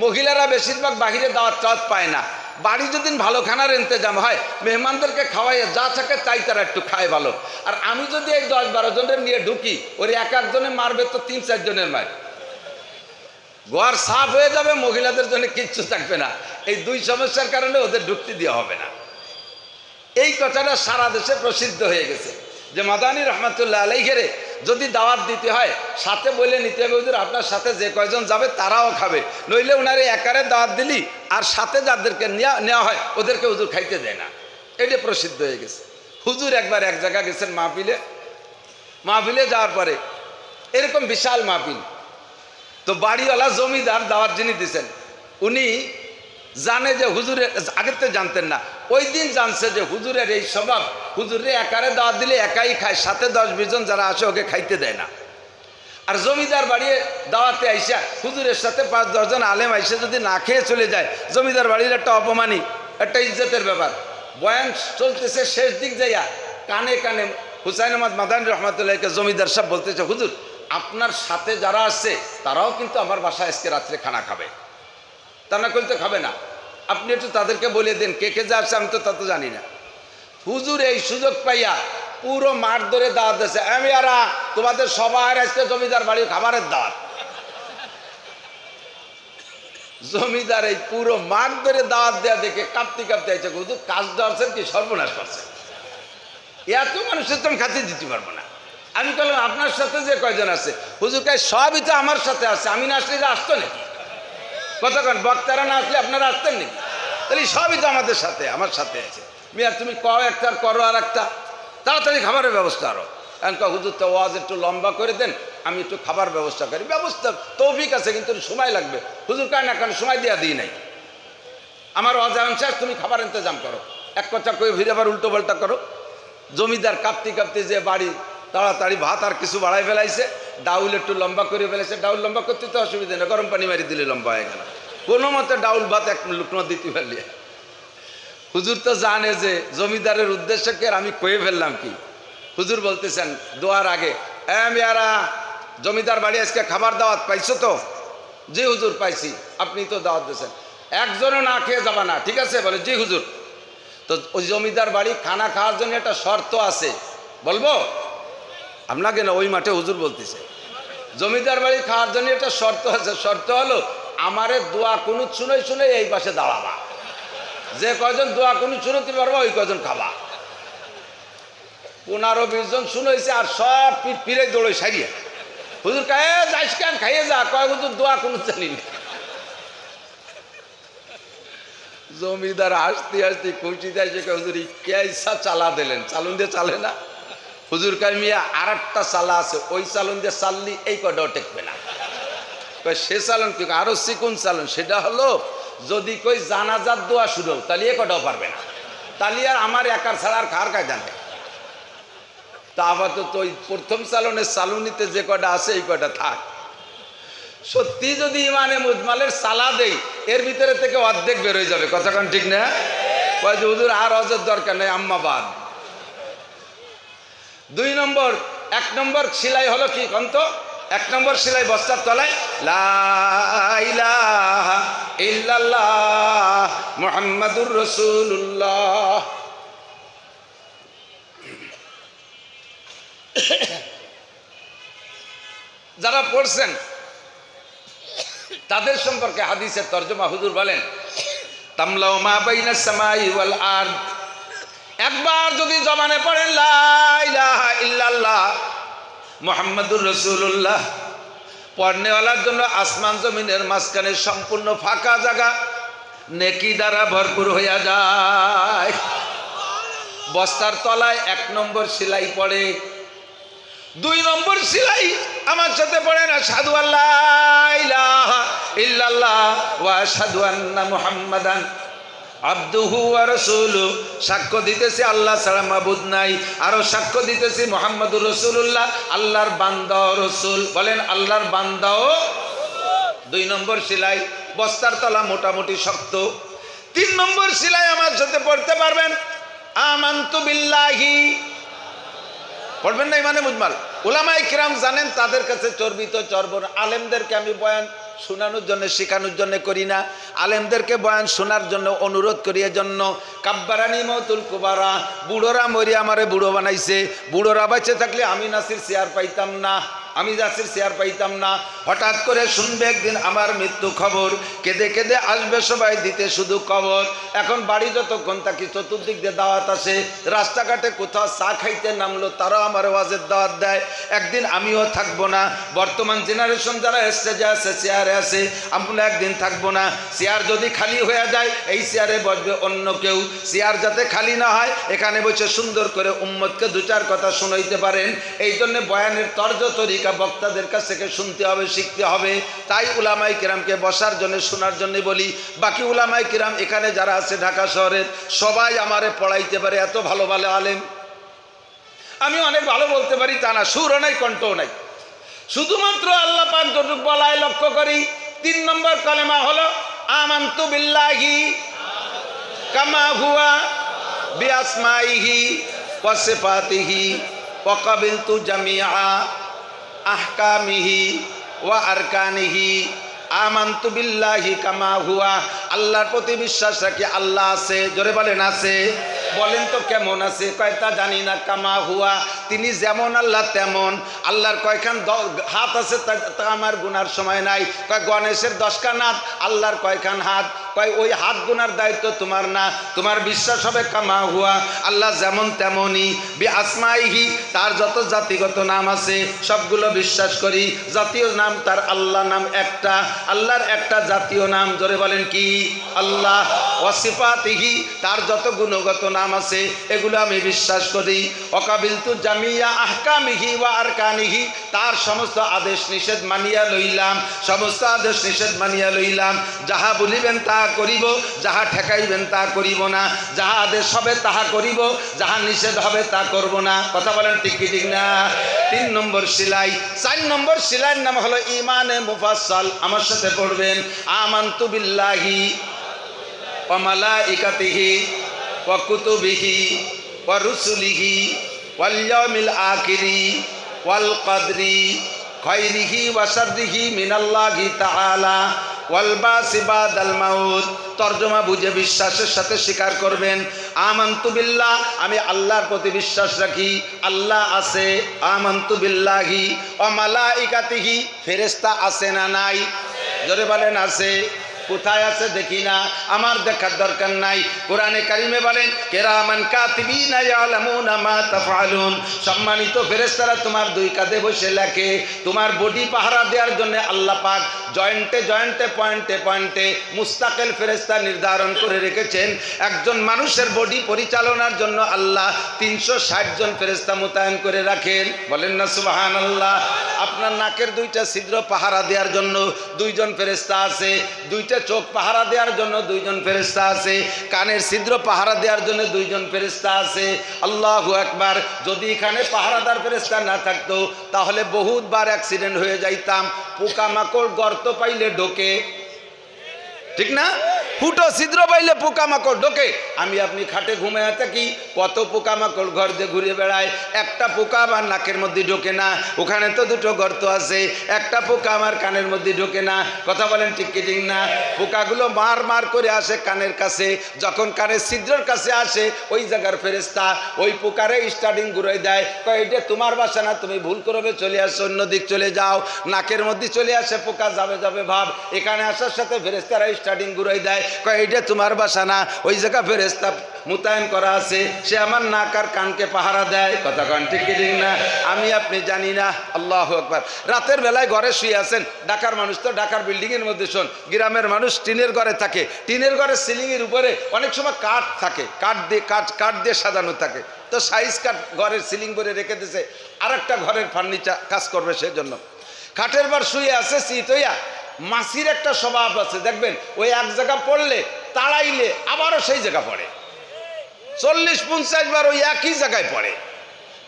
মহিলারা বেশিরভাগ বাহিরে দাওয়াত টাওয়াত পায় না, বাড়ি যদি ভালো খানার ইন্তজাম হয়, মেহমানদেরকে খাওয়াইয়ে যা থাকে তাই তারা একটু খায় ভালো। আর আমি যদি এই 10-12 জনের নিয়ে ঢুকি, ওর এক একজনে মারবে তো 3-4 জনের মার, ঘর সাফ হয়ে যাবে, মহিলাদের জন্য কিচ্ছু থাকবে না। এই দুই সমস্যার কারণে ওদের ঢুকতে দেওয়া হবে না। এই কথাটা সারা দেশে প্রসিদ্ধ হয়ে গেছে যে মাদানী রহমাতুল্লাহ আলাইহিরে যদি দাওয়াত দিতে হয় সাথে বলে নিতে হবে, হুজুর আপনার সাথে যে কয়জন যাবে তারাও খাবে, নইলে ওনারে একারে দাওয়াত দিলি আর সাথে যাদেরকে নেওয়া হয় ওদেরকে হুজুর খাইতে দেয় না। এটা প্রসিদ্ধ হয়ে গেছে। হুজুর একবার এক জায়গা গেছেন মাহফিলে যাওয়ার পরে এরকম বিশাল মাহফিল, তো বাড়িওয়ালা জমিদার দাওয়াত যিনি দিচ্ছেন উনি জানে যে হুজুরের, আগের তো জানতেন না, ওই দিন জানছে যে হুজুরের এই স্বভাব, হুজুরে একারে দাওয়াত দিলে একাই খায়, সাথে 10-20 জন যারা আসে ওকে খাইতে দেয় না। আর জমিদার বাড়ি দাওয়াতে আইসা হুজুরের সাথে 5-10 জন আলেম আইসা যদি না খেয়ে চলে যায়, জমিদার বাড়ির একটা অপমানী, একটা ইজ্জতের ব্যাপার। বয়ান চলতেছে, শেষ দিক যাইয়া কানে কানে হুসাইন আহমদ মাদানী রহমাতুল্লাহকে জমিদার সাহেব বলতেছে, হুজুর আপনার সাথে যারা আসছে তারাও কিন্তু আমার বাসায় আজকে রাত্রে খানা খাবে, তা না করতে খাবে না, আপনি একটু তাদেরকে বলে দেন কে কে যা আসছে, আমি তো তা তো জানি না। হুজুর এই সুযোগ পাইয়া পুরো মাঠ ধরে দাওয়াত দিয়েছে, আমি আরা তোমাদের সবার আজকে জমিদার বাড়ির খাবারের দাওয়াত। জমিদার এই পুরো মাঠ ধরে দাওয়াত দেওয়া দেখে কাঁপতে কাঁপতে আছে, হুজুর কাজ ধরছেন কি সর্বনাশ করছেন, এত মানুষের তো খাতে দিতে পারবো না। আমি বললাম আপনার সাথে যে কয়জন আছে, হুজুর কাজ সবই তো আমার সাথে আছে, আমি না আসলে আসতো নাকি, কতক্ষণ বক্তারা না আসলে আপনারা আসতেন নাকি, তাহলে সবই তো আমাদের সাথে, আমার সাথে আছে। মিয়া তুমি কও একটা করো আর একটা, তাড়াতাড়ি খাবারের ব্যবস্থা আরো। এখন হুজুর তো ওয়াজ একটু লম্বা করে দেন, আমি একটু খাবার ব্যবস্থা করি, ব্যবস্থা তৌফিক আছে কিন্তু সময় লাগবে। হুজুর কায় না, কারণ সময় দেওয়া দিই নাই, আমার ওয়াজ এখন শেষ, তুমি খাবার ইন্তজাম করো। এক কথা কয়ে ফিরে আবার উল্টো পাল্টা করো। জমিদার কাঁপতে কাঁপতে যে বাড়ি তাড়াতাড়ি ভাত আর কিছু বাড়াই ফেলাইছে, ডাউল একটু লম্বা করে ফেলেছে। ডাউল লম্বা করতে তো অসুবিধা নেই, গরম পানি মারি দিলে লম্বা হয়ে গেল। কোনো মতে ডাউল ভাত এক লুকনো দিতে পারলি। হুজুর তো জানে যে জমিদারের উদ্দেশ্যকে আমি কয়ে ফেললাম কি। হুজুর বলতেছেন দোয়ার আগে, মেয়ারা জমিদার বাড়ি আজকে খাবার দাওয়াত পাইছো তো? জি হুজুর পাইছি। আপনি তো দাওয়াত দিয়েছেন, একজনও না খেয়ে যাবা না, ঠিক আছে? বলে জি হুজুর। তো ওই জমিদার বাড়ি খানা খাওয়ার জন্য একটা শর্ত আছে, বলবো আপনাকে না? ওই মাঠে হুজুর বলতেছে জমিদার বাড়ি খাওয়ার জন্য একটা শর্ত আছে। শর্ত হলো আমারে দোয়া কুনুত শুনে শুনে এই পাশে দাঁড়াবা, যে কয়জন দোয়া কুনুত শুনতে পারবা ওই কয়জন খাবা। 15-20 জন শুনেছে আর সব পিড়ে দৌড়ে সারিয়ে হুজুর কায়ে যাইস কেন, খাইয়ে যা, কয় হুজুর দোয়া কুনুত জানি না। জমিদার আসতে আসতে খুশিতে আসে, হুজুর কেসা চালা দিলেন, চালুন দিয়ে চালে না। হুজুর কাই মিয়া আর একটা চালা আছে, ওই চালুন দিয়ে চাললি এই কটাও টেকবে না। সে চালন কি আরো চিকুন চালন, সেটা হলো যদি কই জানাজার দোয়া শুরু তাহলে এ কটাও পারবে না, তাহলে আর আমার একার ছাড়া আর কার কাজ জানবে। তা আপাতত ওই প্রথম চালনের চালুনিতে যে কটা আছে এই কটা থাক। সত্যি যদি ইমানে মুজমালের চালা দেই এর ভিতরে থেকে অর্ধেক বেরোয় যাবে, কথা কোন ঠিক না? কয় যে হুজুর আর অজের দরকার নেই, আম্মাবাদ। 2 নম্বর, 1 নম্বর সেলাই হলো কি কন্ত? 1 নম্বর সেলাই বস্তার তলায় লা ইলাহা ইল্লাল্লাহ মুহাম্মাদুর রাসূলুল্লাহ। যারা পড়ছেন তাদের সম্পর্কে হাদিসের তর্জমা হুজুর বলেন তামলাউ মা বাইনাস সামাই ওয়াল আরদ, একবার যদি জবানে পড়েন লা ইলাহা ইল্লাল্লাহ মুহাম্মাদুর রাসূলুল্লাহ, পড়নেওয়ালার জন্য আসমান জমিনের মাঝখানে সম্পূর্ণ ফাঁকা জায়গা নেকি দ্বারা ভরপুর হইয়া যায়। বস্তার তলায় 1 নম্বর সেলাই পড়ে। 2 নম্বর সেলাই আমার সাথে পড়েন আশহাদু আল্লা ইলাহা ইল্লাল্লাহ ওয়া আশহাদু আন্না মুহাম্মাদান আবদুহু ওয়া রাসূলুহু, সাক্ষ্য দিতেছি আল্লাহ ছাড়া মাবুদ নাই, আরো সাক্ষ্য দিতেছি মুহাম্মাদুর রাসূলুল্লাহ আল্লাহর বান্দা ও রাসূল। বলেন আল্লাহর বান্দা ও রাসূল। 2 নম্বর সেলাই, বস্তার তলা মোটামুটি শক্ত। 3 নম্বর সেলাই আমার সাথে পড়তে পারবেন আমানতু বিল্লাহি, পড়বেন না ইমানে মুজমাল। উলামায়ে কিরাম জানেন তাদের কাছে চর্বিত চর্বণ আলেমদেরকে আমি বয়ান শোনানোর জন্য শেখানোর জন্য করি না, আলেমদেরকে বয়ান শোনার জন্য অনুরোধ করি। এজন্য কাব্বারানি মৌতুল কুবারা, বুড়োরা মরি আমারে বুড়ো বানাইছে। বুড়োরা বেঁচে থাকলে আমি নাসির চেয়ার পাইতাম না, আমি নাসির চেয়ার পাইতাম না। হঠাৎ করে শুনবে একদিন আমার মৃত্যু খবর, কেঁদে কেঁদে আসবে সবাই দিতে শুধু কবর। এখন বাড়ি যতক্ষণ থাকি চতুর্দিক দিয়ে দাওয়াত আসে, রাস্তাঘাটে কোথাও চা খাইতে নামলো তারাও আমার ওয়াজের দাওয়াত দেয়। একদিন আমিও থাকবো না, বর্তমান জেনারেশন যারা স্টেজে আছে চেয়ারে আছে, আমরা একদিন থাকবো না। চেয়ার যদি খালি হয়ে যায় এই চেয়ারে বসবে অন্য কেউ। চেয়ার যাতে খালি না হয় এখানে বসে সুন্দর করে উম্মতকে দু চার কথা শুনাইতে পারেন। এই জন্য বয়ানের তর্জ তরিকা বক্তাদের কাছ থেকে শুনতে হবে, শিখতে হবে। তাই উলামায়ে কিরামকে বসার জন্য শোনার জন্য বলি। বাকি উলামায়ে কিরাম এখানে যারা আছে ঢাকা শহরের সবাই আমারে পড়াইতে পারে, এত ভালো ভালো আলেম। আমি অনেক ভালো বলতে পারি তা না, সুরও নাই কণ্ঠও নাই, শুধুমাত্র আল্লাহ পাক যতটুক বলায় লক্ষ্য করি। 3 নম্বর কালেমা হলো আমানতু বিল্লাহি কামা হুয়া বিআসমাইহি ওয়া সিফাতিহি ওয়া কাবিলতু জামিআ আহকামিহি ওয়া আরকানিহি। আমানতু বিল্লাহি কামা হুয়া, আল্লাহর প্রতি বিশ্বাস রাখি আল্লাহ আছে। জোরে বলেন আছে। বলেন তো কেমন আছে? কয় তা জানি না। কামা হুয়া, তিনি যেমন আল্লাহ তেমন। আল্লাহর কয়খান হাত আছে তা আমার গুনার সময় নাই। কয় গণেশের 10 খান হাত, আল্লাহর কয়খান হাত? কয় ওই হাত গুনার দায়িত্ব তোমার না, তোমার বিশ্বাস হবে কামা হুয়া, আল্লাহ যেমন তেমনই। বি আসমাইহি, তার যত জাতিগত নাম আছে সবগুলো বিশ্বাস করি। জাতীয় নাম তার আল্লাহ নাম একটা, আল্লাহর একটা জাতীয় নাম। জোরে বলেন কি? আল্লাহ। ওয়া সিফাতিহি, তার যত গুণগত নাম আছে এগুলো আমি বিশ্বাস করি। ওয়াকাবিলতু জামিয়া আহকামিহি ওয়া আরকানিহি, তার সমস্ত আদেশ নিষেধ মানিয়া লইলাম, সমস্ত আদেশ নিষেধ মানিয়া লইলাম। যাহা বলিবেন তা করিব, যাহা ঠেকাইবেন তা করিব না, যাহা আদেশ হবে তাহা করিব, যাহা নিষেধ হবে তা করব না। কথা বলেন ঠিক কি ঠিক না? 3 নম্বর সিলাই। 4 নম্বর সিলাইয়ের নাম হলো ইমানে মুফাসসাল। আমার সাথে পড়বেন আমানতু বিল্লাহি ওয়া মালাইকাতিহি ওয়া কুতুবিহি ওয়া রুসুলিহি ওয়াল ইয়াউমিল আখিরি ওয়াল কদরি খায়রিহি ওয়া শাররিহি মিনাল্লাহি তাআলা ওয়াল বাসি বাদাল মাউত। তর্জমা বুঝে বিশ্বাসের সাথে স্বীকার করবেন। আমানতু বিল্লাহ, আমি আল্লাহর প্রতি বিশ্বাস রাখি, আল্লাহ আছে। আমানতু বিল্লাহি ওয়া মালাইকাতিহি, ফেরেশতা আছে না নাই? জোরে বলেন আছে। কোথায় আছে দেখি না, আমার দেখার দরকার নাই। কোরআনে কারিমে বলেন কিরামান কাতিবিনা ইয়ালামুনা মা তাফআলুন, সম্মানিত ফেরেশতারা তোমার 2 কাঁধে বসে লেখে। তোমার বডি পাহারা দেওয়ার জন্য আল্লাহ পাক জয়েন্টে জয়েন্টে পয়েন্টে পয়েন্টে মুস্তাকিল ফেরেশতা নির্ধারণ করে রেখেছেন। একজন মানুষের বডি পরিচালনার জন্য আল্লাহ 360 জন ফেরেশতা মোতায়েন করে রাখেন। বলেন না সুবহানাল্লাহ। আপনার নাকের 2টা ছিদ্র পাহারা দেওয়ার জন্য 2 জন ফেরেশতা আছে, 2টা চোখ পাহারা দেওয়ার জন্য 2 জন ফেরেশতা আছে, কানের ছিদ্র পাহারা দেওয়ার জন্য 2 জন ফেরেশতা আছে। আল্লাহু আকবার। যদি এখানে পাহারাদার ফেরেশতা না থাকতো তাহলে বহুতবার অ্যাক্সিডেন্ট হয়ে যাইতাম। পোকামাকড় গর্ত পাইলে ঢোকে, ঠিক না? ফুটো ছিদ্র পাইলে পোকামাকড় ঢোকে। আমি আপনি খাটে ঘুমায় থাকি, কত পোকামাকড় ঘর দিয়ে ঘুরে বেড়ায়। একটা পোকা আমার নাকের মধ্যে ঢোকে না, ওখানে তো 2টো গর্ত আছে। একটা পোকা আমার কানের মধ্যে ঢোকে না। কথা বলেন ঠিক কি ঠিক না? পোকাগুলো মার মার করে আসে কানের কাছে, যখন কানের ছিদ্রের কাছে আসে ওই জায়গার ফেরেশতা ওই পোকারে স্টার্টিং ঘুরাই দেয়। কয় এটা তোমার বাসা না, তুমি ভুল করবে, চলে আসো, অন্য দিক চলে যাও। নাকের মধ্যে চলে আসে পোকা, যাবে যাবে ভাব, এখানে আসার সাথে ফেরেশতারা স্টার্টিং ঘুরাই দেয়। কয় এটা তোমার বাসা না, ওই জায়গা ফেরেশতা মোতায়েন করা আছে, সে আমার নাক আর কানকে পাহারা দেয়। কথা কন ঠিক কি ঠিক না? আমি আপনি জানি না। আল্লাহু আকবার। রাতের বেলায় ঘরে শুয়ে আছেন, ঢাকার মানুষ তো ঢাকার বিল্ডিংয়ের মধ্যে, শোন, গ্রামের মানুষ টিনের ঘরে থাকে। টিনের ঘরে সিলিংয়ের উপরে অনেক সময় কাঠ থাকে, কাঠ দিয়ে সাজানো থাকে। তো সাইজ কাঠ ঘরের সিলিং করে রেখে দিয়েছে, আর একটা ঘরের ফার্নিচার কাজ করবে সেজন্য। কাঠের বার শুয়ে আছে শীত হইয়া। মাছির একটা স্বভাব আছে, দেখবেন ওই এক জায়গা পড়লে তাড়াইলে আবারও সেই জায়গা পড়ে, 40-50 বার ওই একই জায়গায় পড়ে।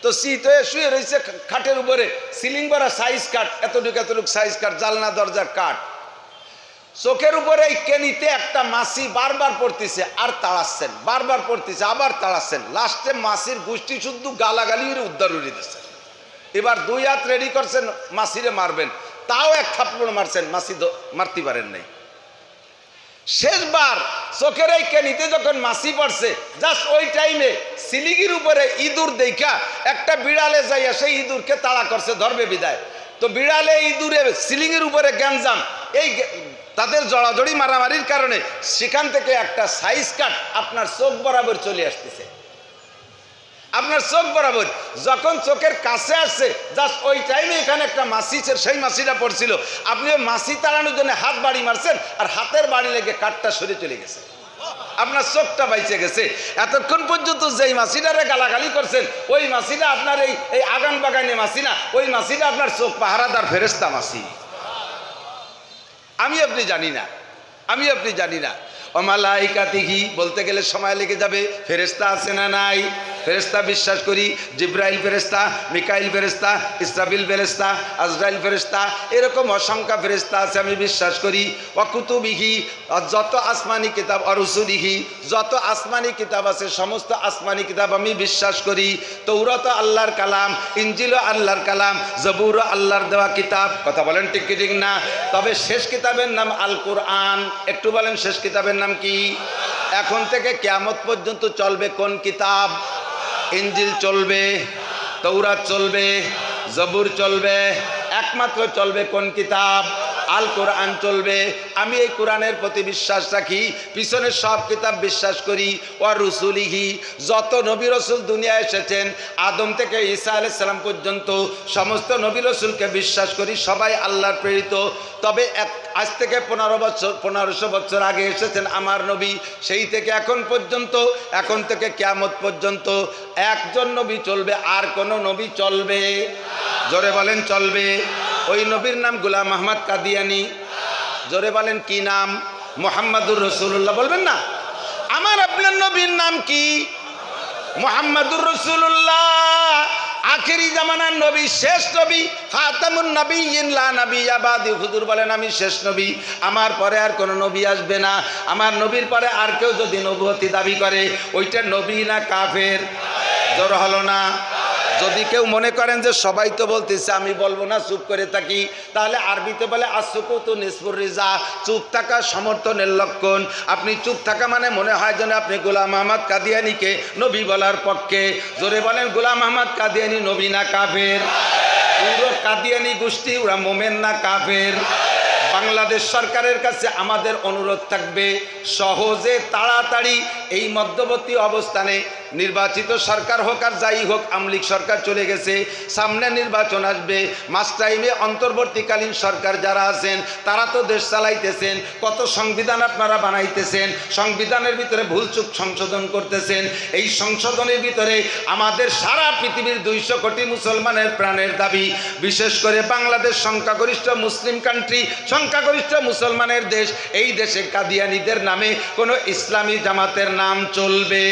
তো শীত হয়ে শুয়ে রয়েছে খাটের উপরে, সিলিং করা সাইজ কাঠ, এতটুকু এতটুকু সাইজ কাঠ, জালনা দরজার কাঠ। চোখের উপরে এই কেনিতে একটা মাছি বারবার পড়তেছে আর তাড়াচ্ছেন, বারবার পড়তেছে আবার তাড়াচ্ছেন। লাস্টে মাছির গোষ্ঠী শুদ্ধ গালাগালি উদ্ধার উড়িয়ে দিচ্ছে। এবার 2 হাত রেডি করছেন মাছিরে মারবেন, তাও এক থাপ্পড় মারছেন, মাসি মারতে পারেন নাই। শেষবার চোখের এই কেনিতে যখন মাসি পড়ছে, জাস্ট ওই টাইমে সিলিগির উপরে ইঁদুর দেখা একটা বিড়ালে যাইয়া সেই ইঁদুরকে তাড়া করছে, ধরবে বিদায়। তো বিড়ালে ইঁদুরে সিলিংয়ের উপরে গ্যাঞ্জাম, এই তাদের জড়াজড়ি মারামারির কারণে সেখান থেকে একটা সাইজ কাট আপনার চোখ বরাবর চলে আসতেছে, আপনার চোখ বরাবর। যখন চোখের কাছে আসছে, জাস্ট ওই টাইমে এখানে একটা মাসি, সেই মাসিটা পড়ছিল, আপনি ওই মাসি তাড়ানোর জন্য হাত বাড়ি মারছেন, আর হাতের বাড়ি লেগে কাঠটা সরে চলে গেছে, আপনার চোখটা বাইচে গেছে। এতক্ষণ পর্যন্ত যেই মাসিটারে গালাগালি করছেন, ওই মাসিটা আপনার এই আগান বাগানে মাসি না, ওই মাসিটা আপনার চোখ পাহারাদার ফেরেশতা মাসি। আমি আপনি জানি না, আমি আপনি জানি না। ও মালাইকাতিহি বলতে গেলে সময় লেগে যাবে। ফেরেশতা আছে না নাই? ফেরেশতা বিশ্বাস করি, জিব্রাইল ফেরেশতা, মিকাইল ফেরেশতা, ইসরাফিল ফেরেশতা, আজরাইল ফেরেশতা, এরকম অসংখ্য ফেরেশতা আছে, আমি বিশ্বাস করি। ওয়াকুতুবিহি, যত আসমানি কিতাব, অরুসুলিহি, যত আসমানি কিতাব আছে সমস্ত আসমানি কিতাব আমি বিশ্বাস করি। তৌরাত আল্লাহর কালাম, ইনজিল আল্লাহর কালাম, জবুর আল্লাহর দেওয়া কিতাব। কথা বলেন ঠিক কি ঠিক না? তবে শেষ কিতাবের নাম আল কোরআন। একটু বলেন শেষ কিতাবের নাম কি? এখন থেকে কিয়ামত পর্যন্ত চলবে কোন কিতাব? ইনজিল চলবে, তৌরাত চলবে, জবুর চলবে, একমাত্র চলবে কোন কিতাব? আল কোরআন চলবে। আমি এই কোরআনের প্রতি বিশ্বাস রাখি, পিছনের সব কিতাব বিশ্বাস করি। ওয়া রুসুলিহি, যত নবী রসুল দুনিয়ায় এসেছেন আদম থেকে ঈসা আলাইহিস সালাম পর্যন্ত সমস্ত নবী রসুলকে বিশ্বাস করি, সবাই আল্লাহর প্রেরিত। তবে আজ থেকে 1500 বছর আগে এসেছেন আমার নবী, সেই থেকে এখন পর্যন্ত, এখন থেকে কিয়ামত পর্যন্ত একজন নবী চলবে, আর কোন নবী চলবে? জোরে বলেন চলবে। ওই নবীর নাম গোলাম আহমদ কাদিয়ানী। জোরে বলেন কি নাম? মুহাম্মাদুর রাসূলুল্লাহ। বলবেন না? আমার আপনার নবীর নাম কি? মুহাম্মাদুর রাসূলুল্লাহ। আখেরি জামানার নবী, শেষ নবী, খাতামুন নবিয়্যিন লা নাবিয়্যা বাদি। হুজুর বলেন আমি শেষ নবী, আমার পরে আর কোনো নবী আসবে না। আমার নবীর পরে আর কেউ যদি নবুয়তি দাবি করে, ওইটা নবী না কাফের? জোর হলো না? যদি কেউ মনে করেন যে সবাই তো বলতেছে আমি বলবো না, চুপ করে থাকি, তাহলে আরবিতে বলে আসুকুতু নিসফুর রিজা, চুপ থাকা সমর্থনের লক্ষণ। আপনি চুপ থাকা মানে মনে হয় যেন আপনি গোলাম আহমদ কাদিয়ানীকে নবী বলার পক্ষে। জোরে বলেন গোলাম আহমদ কাদিয়ানী নবী না কাফের? পুরো কাদিয়ানী গোষ্ঠী ওরা মোমেন না কাফের? বাংলাদেশ সরকারের কাছে আমাদের অনুরোধ থাকবে, সহজে তাড়াতাড়ি এই মধ্যবর্তী অবস্থানে নির্বাচিত সরকার হোক আর যাই হোক, আমলিক সরকার চলে গেছে, সামনে নির্বাচন আসবে, মাস টাইমে অন্তর্বর্তীকালীন সরকার যারা আছেন তারা তো দেশ চালাইতেছেন, কত সংবিধান আপনারা বানাইতেছেন, সংবিধানের ভিতরে ভুলচুক সংশোধন করতেছেন। এই সংশোধনের ভিতরে আমাদের সারা পৃথিবীর 200 কোটি মুসলমানের প্রাণের দাবি, বিশেষ করে বাংলাদেশ সংখ্যাগরিষ্ঠ মুসলিম কান্ট্রি, সংখ্যাগরিষ্ঠ মুসলমানের দেশ। এই দেশে কাদিয়ানীদের নামে কোনো ইসলামী জামাতের নাম চলবে?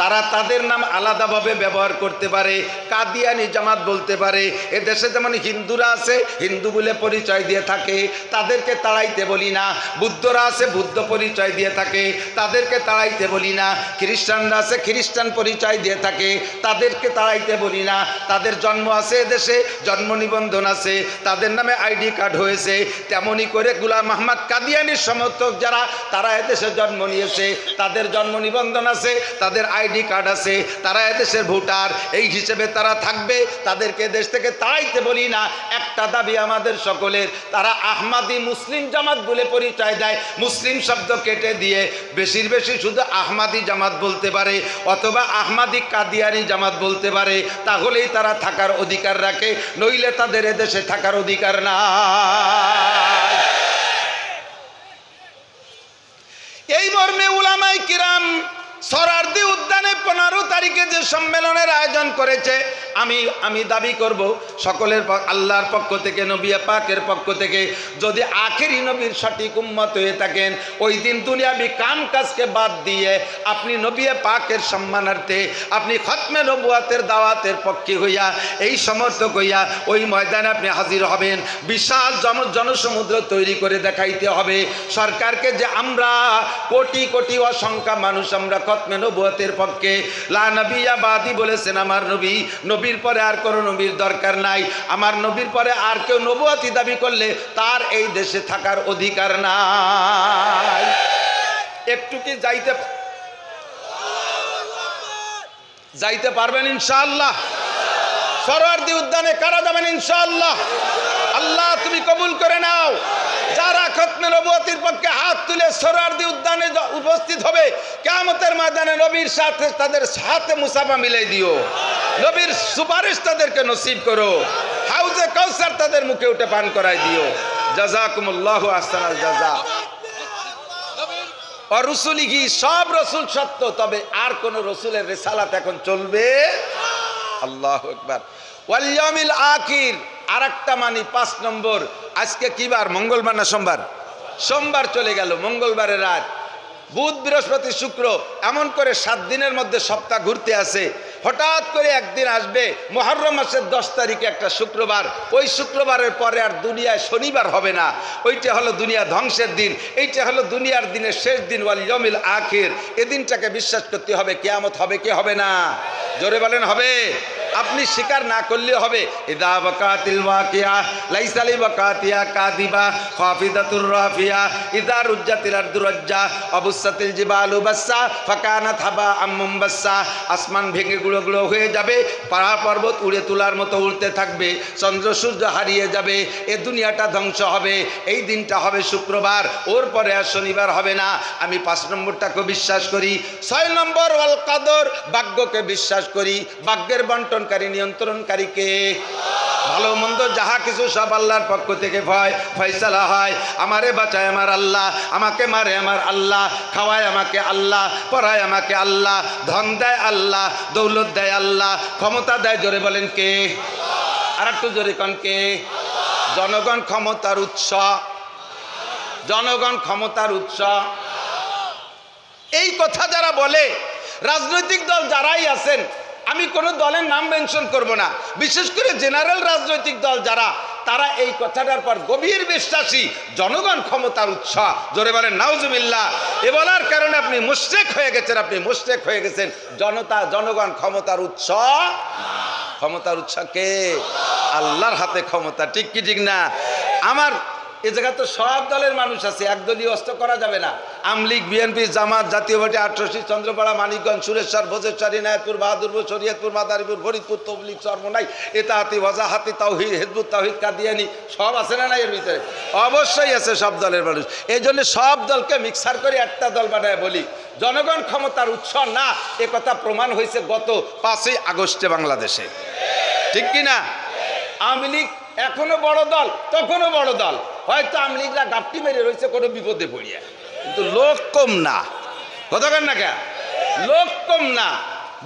তারা তাদের নাম আলাদাভাবে ব্যবহার করতে পারে, কাদিয়ানী জামাত বলতে পারে। এ দেশে যেমন হিন্দুরা আছে, হিন্দু বলে পরিচয় দিয়ে থাকে, তাদেরকে তাড়াইতে বলি না। বুদ্ধরা আছে, বুদ্ধ পরিচয় দিয়ে থাকে, তাদেরকে তাড়াইতে বলি না। খ্রিস্টানরা আছে, খ্রিস্টান পরিচয় দিয়ে থাকে, তাদেরকে তাড়াইতে বলি না। তাদের জন্ম আছে এদেশে, জন্ম নিবন্ধন আছে, তাদের নামে আইডি কার্ড হয়েছে। তেমনি করে গোলাম আহমদ কাদিয়ানীর সমর্থক যারা, তারা এদেশে জন্ম নিয়েছে, তাদের জন্ম নিবন্ধন আছে, তাদের আইডি কার্ড আছে, তারা এদেশের ভোটার, এই হিসেবে তারা থাকবে। তাদেরকে দেশ থেকে তাড়াইতে বলি না। একটা দাবি আমাদের সকলের, তারা আহমাদি মুসলিম জামাত বলে পরিচয় দেয়, মুসলিম শব্দ কেটে দিয়ে বেশির বেশি শুধু আহমাদি জামাত বলতে পারে, অথবা আহমাদি কাদিয়ানী জামাত বলতে পারে, তাহলেই তারা থাকার অধিকার রাখে, নইলে তাদের এদেশে থাকার অধিকার না। এই মর্মে উলামায়ে কিরাম সরারদি উদ্যানে 15 তারিখে যে সম্মেলনের আয়োজন করেছে, আমি দাবি করব সকলের আল্লাহর পক্ষ থেকে, নবী পাকের পক্ষ থেকে, যদি আখেরি নবীর সঠিক উম্মত হয়ে থাকেন, ওই দিন দুনিয়াবি কাম কাজকে বাদ দিয়ে আপনি নবী পাকের সম্মানার্থে, আপনি খতমে নবুয়াতের দাওয়াতের পক্ষে হইয়া, এই সমর্থক হইয়া ওই ময়দানে আপনি হাজির হবেন। বিশাল জনসমুদ্র তৈরি করে দেখাইতে হবে সরকারকে যে আমরা কোটি কোটি অসংখ্য মানুষ আমরা খতমে নবুয়াতের পক্ষে। লা নবিয়্যা বাদি বলেছেন আমার নবী, নবী নবীর পরে আর কোনো নবীর দরকার নাই। আমার নবীর পরে আর কেউ নবুয়তি দাবি করলে তার এই দেশে থাকার অধিকার নাই। একটু কি যাইতে পারবেন ইনশাআল্লাহ? সরোয়ার্দী উদ্যানে কারা যাবেন ইনশাআল্লাহ? আল্লাহ তুমি কবুল করে নাও। যারা খতমে নবুয়তির পক্ষে হাত তুলে সরোয়ার্দী উদ্যানে উপস্থিত হবে, কিয়ামতের ময়দানে নবীর সাথে তাদের সাথে মুসাফা মিলাই দিও। নবীর সুপারিশ তাদেরকে নসিব করো। হাউজে কাউসার তাদের মুখে উঠে পান করাই দিও। জাযাকুমুল্লাহু আহসানাল জাযা। আর রসুলিহি, সব রসুল সত্য, তবে আর কোন রসুলের রিসালাত এখন চলবে। আল্লাহু আকবার। ওয়াল ইয়াউমিল আখির, আরেকটা মানি 5 নম্বর। আজকে কি বার? মঙ্গলবার না সোমবার? সোমবার চলে গেল, মঙ্গলবারের রাত। বুধ বৃহস্পতি শুক্র এমন করে 7 দিনের মধ্যে সপ্তাহ ঘুরতে আছে। হঠাৎ করে একদিন আসবে মুহররম মাসের 10 তারিখে একটা শুক্রবার। ওই শুক্রবারের পরে আর দুনিয়ায় শনিবার হবে না। ওইটা হলো দুনিয়া ধ্বংসের দিন। এইটা হলো দুনিয়ার দিনের শেষ দিন, ওয়াল ইয়াউমিল আখির। এই দিনটাকে বিশ্বাস করতে হবে। কিয়ামত হবে কি হবে না? জোরে বলেন হবে। আপনি স্বীকার না করলে হবে। ইদা ওয়াকাতিল ওয়াকিয়া লাইসা লিওয়াকাতিয়া কাযিবা খাফিদাতুর রাফিয়া ইদা রুজ্জাতিল আরদু রাজ্জা আবুসাতিল জিবালু বাসসা ফাকানাত হাবাআম মুনবাসসা। আসমান ভেঙে গুঁড়ো গুঁড়ো হয়ে যাবে, পাহাড় পর্বত উড়ে তোলার মতো উড়তে থাকবে, চন্দ্র সূর্য হারিয়ে যাবে, এ দুনিয়াটা ধ্বংস হবে। এই দিনটা হবে শুক্রবার, ওর পরে আর শনিবার হবে না। আমি 5 নম্বরটাকে বিশ্বাস করি। 6 নম্বর ওয়াল কদর, ভাগ্যকে বিশ্বাস করি। ভাগ্যের বন্টনকারী, নিয়ন্ত্রণকারীকে। ভালো মন্দ যাহা কিছু সব আল্লাহর পক্ষ থেকে ফয়সালা হয়। আমারে বাঁচায় আমার আল্লাহ, আমাকে মারে আমার আল্লাহ, খাওয়ায় আমাকে আল্লাহ, পড়ায় আমাকে আল্লাহ, ধন দেয় আল্লাহ, দৌলত দেয় আল্লাহ, ক্ষমতা দেয়, জোরে বলেন কে? আর একটু জোরে কন কে? জনগণ ক্ষমতার উৎস। জনগণ ক্ষমতার উৎস। এই কথা যারা বলে, রাজনৈতিক দল যারাই আছেন, আমি কোনো দলের নাম মেনশন করব না, বিশেষ করে জেনারেল রাজনৈতিক দল যারা, তারা এই কথাটার পর গভীর বিশ্বাসী। জনগণ ক্ষমতার উৎস। জোরে বলেন নাউজুবিল্লাহ। এ বলার কারণে আপনি মুশরিক হয়ে গেছেন। আপনি মুশরিক হয়ে গেছেন। জনগণ ক্ষমতার উৎস। ক্ষমতার উৎস কে? আল্লাহর হাতে ক্ষমতা। ঠিক কি ঠিক না? আমার এ জায়গায় তো সব দলের মানুষ আছে, একদলীয় অস্ত্র করা যাবে না। আমলিগ, বিএনপি, জামাত, জাতীয় পার্টি, 88, চন্দ্রপাড়া, মানিকগঞ্জ, সুরেশ্বর, ভোজেশ্বর, ইনায়তপুর, বাহাদুরপুর, শরীয়তপুর, মাদারীপুর, ফরিদপুর, তবলিগ, চরমনাই, এতাহাতি, ওয়াজাহাতি, তাওহীদ, হিজবুত তাওহীদ, কাদিয়ানি, সব আছে না? এর ভিতরে অবশ্যই আছে সব দলের মানুষ। এই জন্য সব দলকে মিক্সার করে একটা দল বানায় বলি। জনগণ ক্ষমতার উৎস না, এ কথা প্রমাণ হয়েছে গত 5ই আগস্টে বাংলাদেশে। ঠিক কি না? আওয়ামী লীগ এখনো বড় দল, তখনও বড় দল। হয়তো আওয়ামী লীগরা গাপটি মেরে রয়েছে কোনো বিপদে পড়িয়া, কিন্তু লোক কম না। কতক্ষণ না কে? লোক কম না,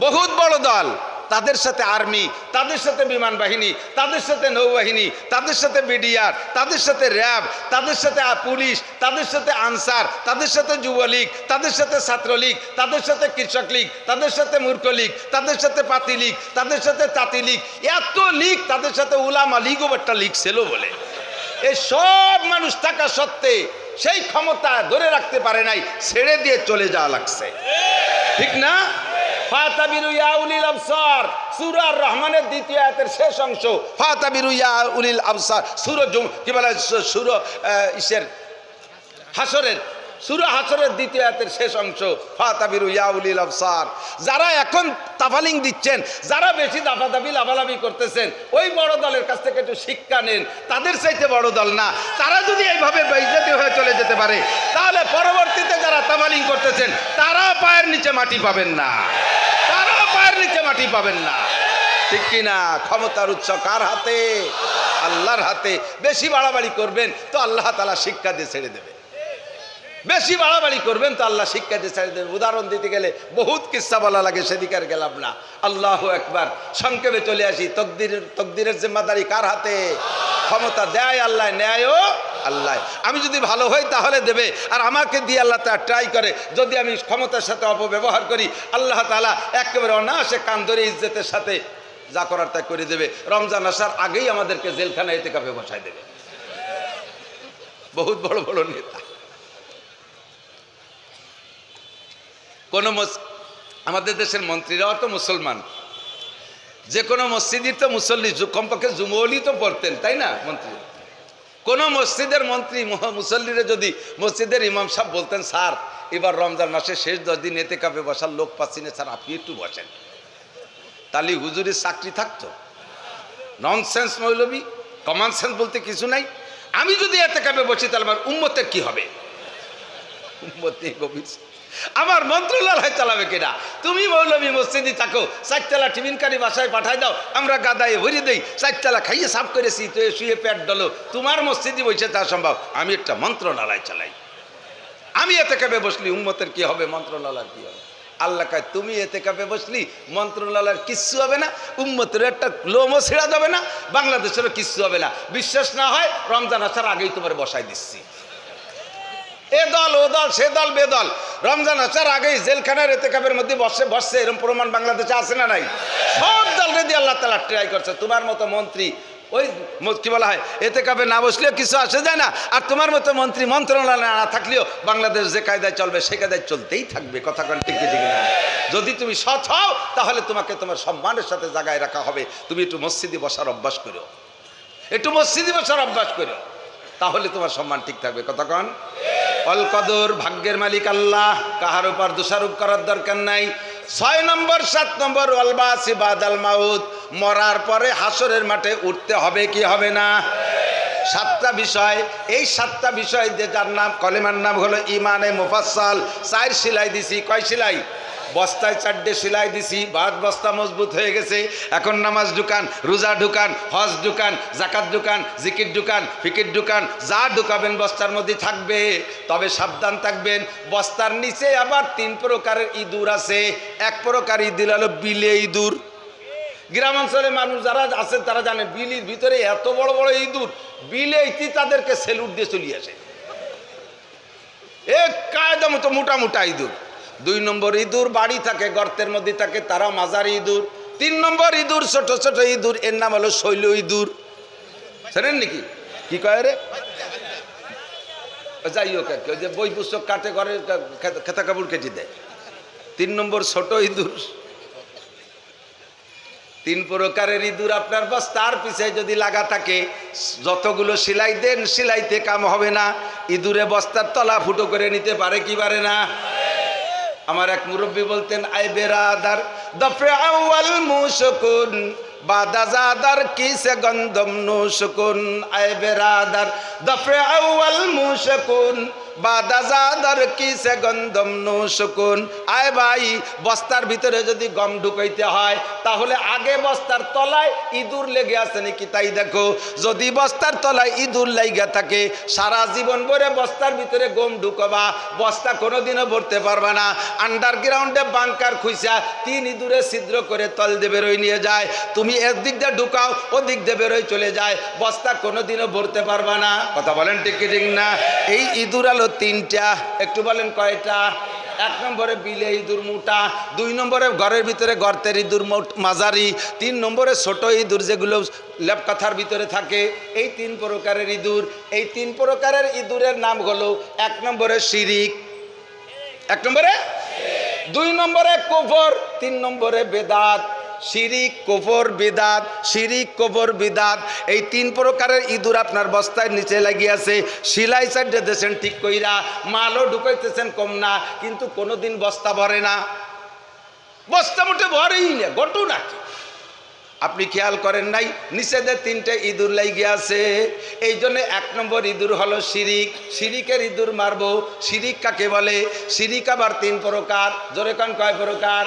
বহুত বড় দল। তাদের সাথে আর্মি, তাদের সাথে বিমান বাহিনী, তাদের সাথে নৌবাহিনী, তাদের সাথে বিডিআর, তাদের সাথে র্যাব, তাদের সাথে পুলিশ, তাদের সাথে আনসার, তাদের সাথে যুবলীগ, তাদের সাথে ছাত্রলীগ, তাদের সাথে কৃষক লীগ, তাদের সাথে মূর্খ লীগ, তাদের সাথে পাতি লীগ, তাদের সাথে তাঁতি লীগ, এত লীগ, তাদের সাথে উলামা লীগও একটা লীগ ছিল বলে। এই সব মানুষ থাকা সত্ত্বে সেই ক্ষমতা ধরে রাখতে পারে নাই, ছেড়ে দিয়ে চলে যাওয়া লাগছে। ঠিক না? ফাতাবিরু ইয়া উলিল আবসার, সূরা আর রহমানের 2য় আয়াতের শেষ অংশ। ফাতাবিরু ইয়া উলিল আবসার, সূরা কি বলে, সূরা হাসরের, সূরা হাসরের 2য় আয়াতের শেষ অংশ। ফাতাবিরু ইয়া উলিল আবসার। যারা এখন তাফালিং দিচ্ছেন, যারা বেশি দাফাদাফি লাফালাফি করতেছেন, ওই বড় দলের কাছ থেকে একটু শিক্ষা নেন। তাদের চাইতে বড় দল না। তারা যদি এইভাবে বেইজ্জতি হয়ে চলে যেতে পারে, তাহলে পরবর্তীতে যারা তাফালিং করতেছেন, তারা পায়ের নিচে মাটি পাবেন না। তারা পায়ের নিচে মাটি পাবেন না। ঠিক কিনা? ক্ষমতার উৎস কার হাতে? আল্লাহর হাতে। বেশি বাড়াবাড়ি করবেন তো আল্লাহ তাআলা শিক্ষা দিয়ে ছেড়ে দেবে। বেশি বাড়াবাড়ি করবেন তো আল্লাহ শিক্ষা দিয়ে ছেড়ে দেবে। উদাহরণ দিতে গেলে বহুত কিস্সা বলা লাগে, সেদিকার গেলাম না। আল্লাহু আকবার। সংক্ষেপে চলে আসি। তকদিরের জিম্মাদারি কার হাতে? ক্ষমতা দেয় আল্লাহ, ন্যায়ও আল্লাহ। আমি যদি ভালো হই তাহলে দেবে, আর আমাকে দিয়ে আল্লাহ তা ট্রাই করে। যদি আমি ক্ষমতার সাথে অপব্যবহার করি, আল্লাহ তাআলা একেবারে অনায়াসে কান ধরে ইজ্জতের সাথে যা করার তা করে দেবে। রমজান আসার আগেই আমাদেরকে জেলখানায় ইতিকাফে বসায় দেবে। বহুত বড় বড় নেতা। কোন আমাদের দেশের মন্ত্রীরাও তো মুসলমান, যে কোনো মসজিদই তো মুসল্লি কমপক্ষে জুমলি তো পড়তেন, তাই না মন্ত্রী? কোন মসজিদের মন্ত্রী মুসল্লিরে যদি মসজিদের ইমাম সাহেব বলতেন, স্যার এবার রমজান মাসের শেষ 10 দিন এতেকাফে বসার লোক পাচ্ছি না, স্যার আপনি একটু বসেন, তাহলে হুজুরের চাকরি থাকতো? ননসেন্স মৌলবী, কমন সেন্স বলতে কিছু নাই। আমি যদি এতেকাফে বসি তাহলে আমার উম্মতের কি হবে? উম্মতে গভীর, আমার মন্ত্রণালয় চালাবে কিনা? তুমি মৌলবী মসজিদে থাকো, 4 তলা টিফিনকারী বাসায় পাঠাই দাও, আমরা গাদায় ভরি দেই, 4 তলা খাইয়ে সাফ করেছি, তো শুয়ে পেট ডলো, তোমার মসজিদে বসে তা সম্ভব? আমি একটা মন্ত্রণালয় চালাই, আমি এতেকাফে বসলি উম্মতের কি হবে, মন্ত্রণালয়ের কি হবে? আল্লাহ কয় তুমি এতেকাফে বসলি মন্ত্রণালয়ের কিচ্ছু হবে না, উম্মতের একটা লোমও ছেড়া যাবে না, বাংলাদেশেরও কিচ্ছু হবে না। বিশ্বাস না হয় রমজান আসার আগেই তোমার বসাই দিচ্ছি। এ দল ও দল সে দল বেদল রমজান আসার আগেই জেলখানার এতেকাফের মধ্যে বসছে এরকম প্রমাণ বাংলাদেশে আছে না নাই? সব দল রেডি আল্লাহ তাআলা ট্রাই করছে। তোমার মতো মন্ত্রী ওই কি বলা হয় এতেকাফে না বসলেও কিছু আসে যায় না, আর তোমার মতো মন্ত্রী মন্ত্রণালয় না থাকলেও বাংলাদেশ যে কায়দায় চলবে সে কায়দায় চলতেই থাকবে। কথা কোন ঠিক ঠিক না? যদি তুমি সৎ হও তাহলে তোমাকে তোমার সম্মানের সাথে জায়গায় রাখা হবে। তুমি একটু মসজিদে বসার অভ্যাস করো, একটু মসজিদে বসার অভ্যাস করো, তাহলে তোমার সম্মান ঠিক থাকবে। কথা কন অল কদর, ভাগ্যের মালিক আল্লাহ, কাহার উপর দোষারোপ করার দরকার নাই। 6 নম্বর 7 নম্বর ওয়াল বাসি বাদাল মাউত, মরার পরে হাসরের মাঠে উঠতে হবে কি হবে না? 7টা বিষয়। এই 7টা বিষয় যে যার নাম কলেমার নাম হলো ইমানে মুফাসসাল। 4 সেলাই দিছি, কয় সেলাই? বস্তায় 4টে সেলাই দিছি, বাদ বস্তা মজবুত হয়ে গেছে। এখন নামাজ ঢুকান, রোজা ঢুকান, হজ ঢুকান, জাকাত ঢুকান, জিকির ঢুকান, ফিকির ঢুকান, যা ঢুকাবেন বস্তার মধ্যে থাকবে। তবে সাবধান থাকবেন, বস্তার নিচে আবার 3 প্রকারের ইঁদুর আছে। এক প্রকার ইঁদুর হলো বিলে ইঁদুর। গ্রামাঞ্চলে মানুষ যারা আছেন তারা জানে বিলির ভিতরে এত বড় বড় ইঁদুর, বিলে ইতি তাদেরকে সেলুট দিয়ে চলে আসে, এক কায়দা মতো মোটা মোটা ইঁদুর। 2 নম্বর ইঁদুর বাড়ি থাকে, গর্তের মধ্যে থাকে, তারা মাঝারি ইঁদুর। 3 নম্বর ইঁদুর ছোট ছোট ইঁদুর, এর নাম হলো শৈল ইঁদুর। জানেন নাকি কি কয় রে? যাই হোক, যে বই পুস্তক কাটে ঘরে খেতা কাপড় কেটে দেয়। 3 নম্বর ছোট ইঁদুর। 3 প্রকারের ইঁদুর আপনার বস্তার পিছনে যদি লাগা থাকে, যতগুলো সেলাই দেন সেলাইতে কাম হবে না। ইঁদুরে বস্তার তলা ফুটো করে নিতে পারে কি পারে না? আমার এক মুরব্বী বলতেন, আই বেরাদার দফে আউয়াল মুশকুন বাদা জাদার কিসে গন্ধম নুশকুন। আই বেরাদার দফে আউয়াল মুশকুন বাদা জাদার কিসে গন্ধম নুশকুন। আয় ভাই, বস্তার ভিতরে যদি গম ঢুকাইতে হয় তাহলে আগে বস্তার তলায় ইঁদুর লেগে আছে নাকি তাই দেখো। যদি বস্তার তলায় ইঁদুর লাইগা থাকে, সারা জীবন ভরে বস্তার ভিতরে গম ঢুকবা, বস্তা কোনোদিনও ভরতে পারবা না। আন্ডারগ্রাউন্ডে বাংকার খুঁজা 3 ইঁদুরে ছিদ্র করে তল দিয়ে বেরোয় নিয়ে যায়। তুমি একদিক দিয়ে ঢুকাও, ওদিক দিয়ে বেরোয় চলে যায়, বস্তা কোনোদিনও ভরতে পারবা না। কথা বলেন ঠিক ঠিক না? এই ইঁদুর আলো 3টা, একটু বলেন কয়টা? 1 নম্বরে বিলে ইঁদুর মোটা, 2 নম্বরে ঘরের ভিতরে গর্তের ইঁদুর মাঝারি, 3 নম্বরে ছোট ইঁদুর যেগুলো লেপকাথার ভিতরে থাকে। এই 3 প্রকারের ইঁদুর। এই 3 প্রকারের ইঁদুরের নাম হলো 1 নম্বরে শিরিক, 1 নম্বরে, 2 নম্বরে কুফর, 3 নম্বরে বেদাত। শিরিক, কুফর, বিদাত, শিরিক, কুফর, বিদাত, এই 3 প্রকারের ইঁদুর আপনার বস্তার নিচে লাগিয়েছে। সিলাই সাইডে দেশেন ঠিক কইরা, মালও ঢুকাইতেছেন কম না, কিন্তু কোনোদিন বস্তা ভরে না। বস্তা মোটে ভরেই না, গটু নাকি? আপনি খেয়াল করেন নাই নিচেদের 3টে ইঁদুর লাইগে আছে। এই জন্য 1 নম্বর ইঁদুর হলো শিরিক। শিরিকের ইঁদুর মারবো। শিরিক কাকে বলে? শিরিক আবার 3 প্রকার। জোরে কান কয় প্রকার?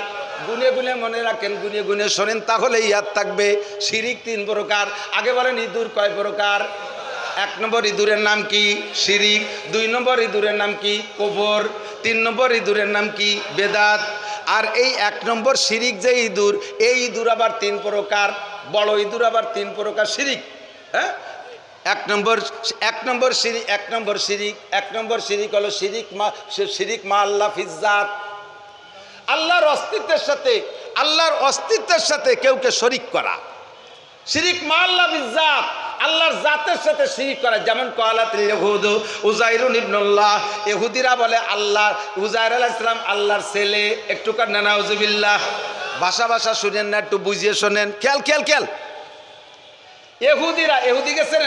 গুনে গুনে মনে রাখেন, গুনে গুনে শোনেন, তাহলে ইয়াদ থাকবে। শিরিক 3 প্রকার। আগে বলেন ইঁদুর কয় প্রকার? 1 নম্বর ইঁদুরের নাম কি? শিরিক। 2 নম্বর ইঁদুরের নাম কি? কুফর। 3 নম্বর ইঁদুরের নাম কি? বেদাত। আর এই 1 নম্বর শিরিক যে ইঁদুর, এই ইঁদুর আবার 3 প্রকার। বড় ইঁদুর আবার 3 প্রকার শিরিক। হ্যাঁ, 1 নম্বর শিরিক, 1 নম্বর শিরিক, 1 নম্বর শিরিক হলো শিরিক মা আল্লাহ ফিজ্জাত। আল্লাহর অস্তিত্বের সাথে কেউকে শরিক করা। শিরিক মা আল্লাহ ফিজ্জাত, আল্লাহর জাতের সাথে শিরিক করা। যেমন কালাতিল ইহুদ উযাইরুন ইবনুল্লাহ, ইহুদিরা বলে আল্লাহ উযাইর আলাইহিস সালাম আল্লাহর ছেলে। একটু কান্না নাউজুবিল্লাহ। ভাষা ভাষা শুনেন না, একটু বুঝিয়ে শোনেন। খেয়াল খেয়াল খেয়াল। এহুদিরা, এহুদি গেছেন,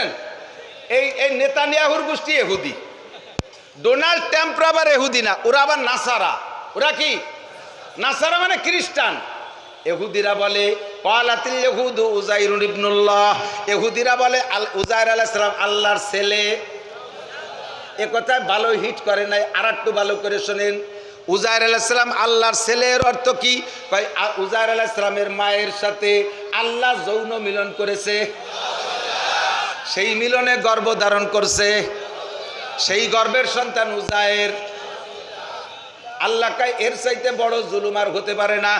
এই এই নেতানিয়াহুর গোষ্ঠী এহুদি। ডোনাল্ড ট্রাম্প আবার এহুদি না, ওরা আবার নাসারা। ওরা কি নাসারা? মানে খ্রিস্টান। এহুদিরা বলে ক্বালাতিল ইয়াহুদু উযাইরুন ইবনুল্লাহ, এহুদিরা বলে উযাইর আলাইহিস সালাম আল্লাহর ছেলে। এ কথায় ভালো হিট করে নাই, আর একটু ভালো করে শোনেন। উযাইর আলাইহিস সালাম আল্লাহর ছেলের অর্থ কি? কয় উযাইর আলাইহিস সালামের মায়ের সাথে আল্লাহ যৌন মিলন করেছে, সেই মিলনে গর্ভ ধারণ করছে, সেই গর্ভের সন্তান উযাইর। আল্লাহ কয় এর চাইতে বড় জুলুম আর হতে পারে না।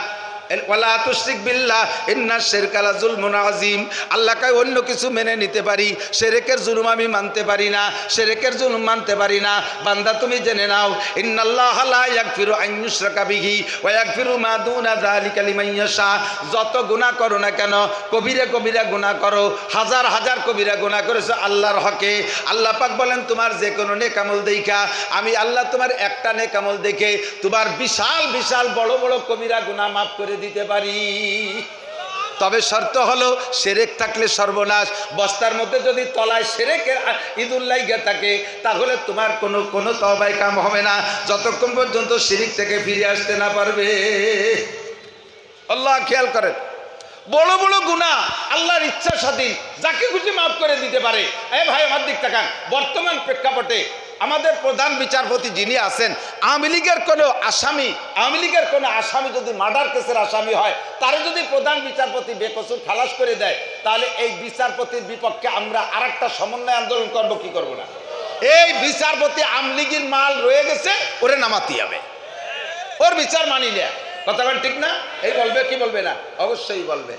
ওয়ালা তুশরিক বিল্লাহ ইন্না শিরকা লাযুলমুন আযীম। আল্লাহ কয় অন্য কিছু মেনে নিতে পারি, শিরকের জুলুম আমি মানতে পারি না, শিরকের জুলুম মানতে পারি না। বান্দা তুমি জেনে নাও, ইন্নাল্লাহা লা ইয়াগফিরু আন ইউশরাকা বিহি ওয়া ইয়াগফিরু মা দুনা যালিকা লিমান ইয়াশা। যত গুনাহ করো না কেন, কবিরা কবিরা গুনাহ করো, হাজার হাজার কবিরা গুনাহ করেছো আল্লাহর হকে, আল্লাহ পাক বলেন তোমার যে কোনো নেক আমল দেখা আমি আল্লাহ তোমার একটা নেক আমল দেখে তোমার বিশাল বিশাল বড় বড় কবিরা গুনাহ মাফ করে দিতে পারি। তবে শর্ত হলো শিরক থাকলে সর্বনাশ। বস্তার মধ্যে যদি তলায় শিরকের ইঁদুর লাগিয়ে থাকে তাহলে তোমার কোনো তওবায় কাম হবে না, যতক্ষণ পর্যন্ত শিরক থেকে ফিরে আসতে না পারবে। আল্লাহ খেয়াল করেন, বড় বড় গুনাহ আল্লাহর ইচ্ছা স্বাধীন, যাকে খুশি মাফ করে দিতে পারে। এ ভাই আমার দিক তাকান, বর্তমান প্রেক্ষাপটে আমাদের প্রধান বিচারপতি যিনি আছেন, আওয়ামী লীগের কোনো আসামি যদি মার্ডার কেসের আসামি হয়, তারে যদি প্রধান বিচারপতি বেকসুর খালাস করে দেয়, তাহলে এই বিচারপতির বিপক্ষে আমরা আরেকটা সমন্বয় আন্দোলন করব কি করব না? এই বিচারপতি আওয়ামী লীগের মাল রয়ে গেছে, ওরে নামাতে হবে, ওর বিচার মানি না। কথা বলেন ঠিক না? এই বলবে কি বলবে না? অবশ্যই বলবে।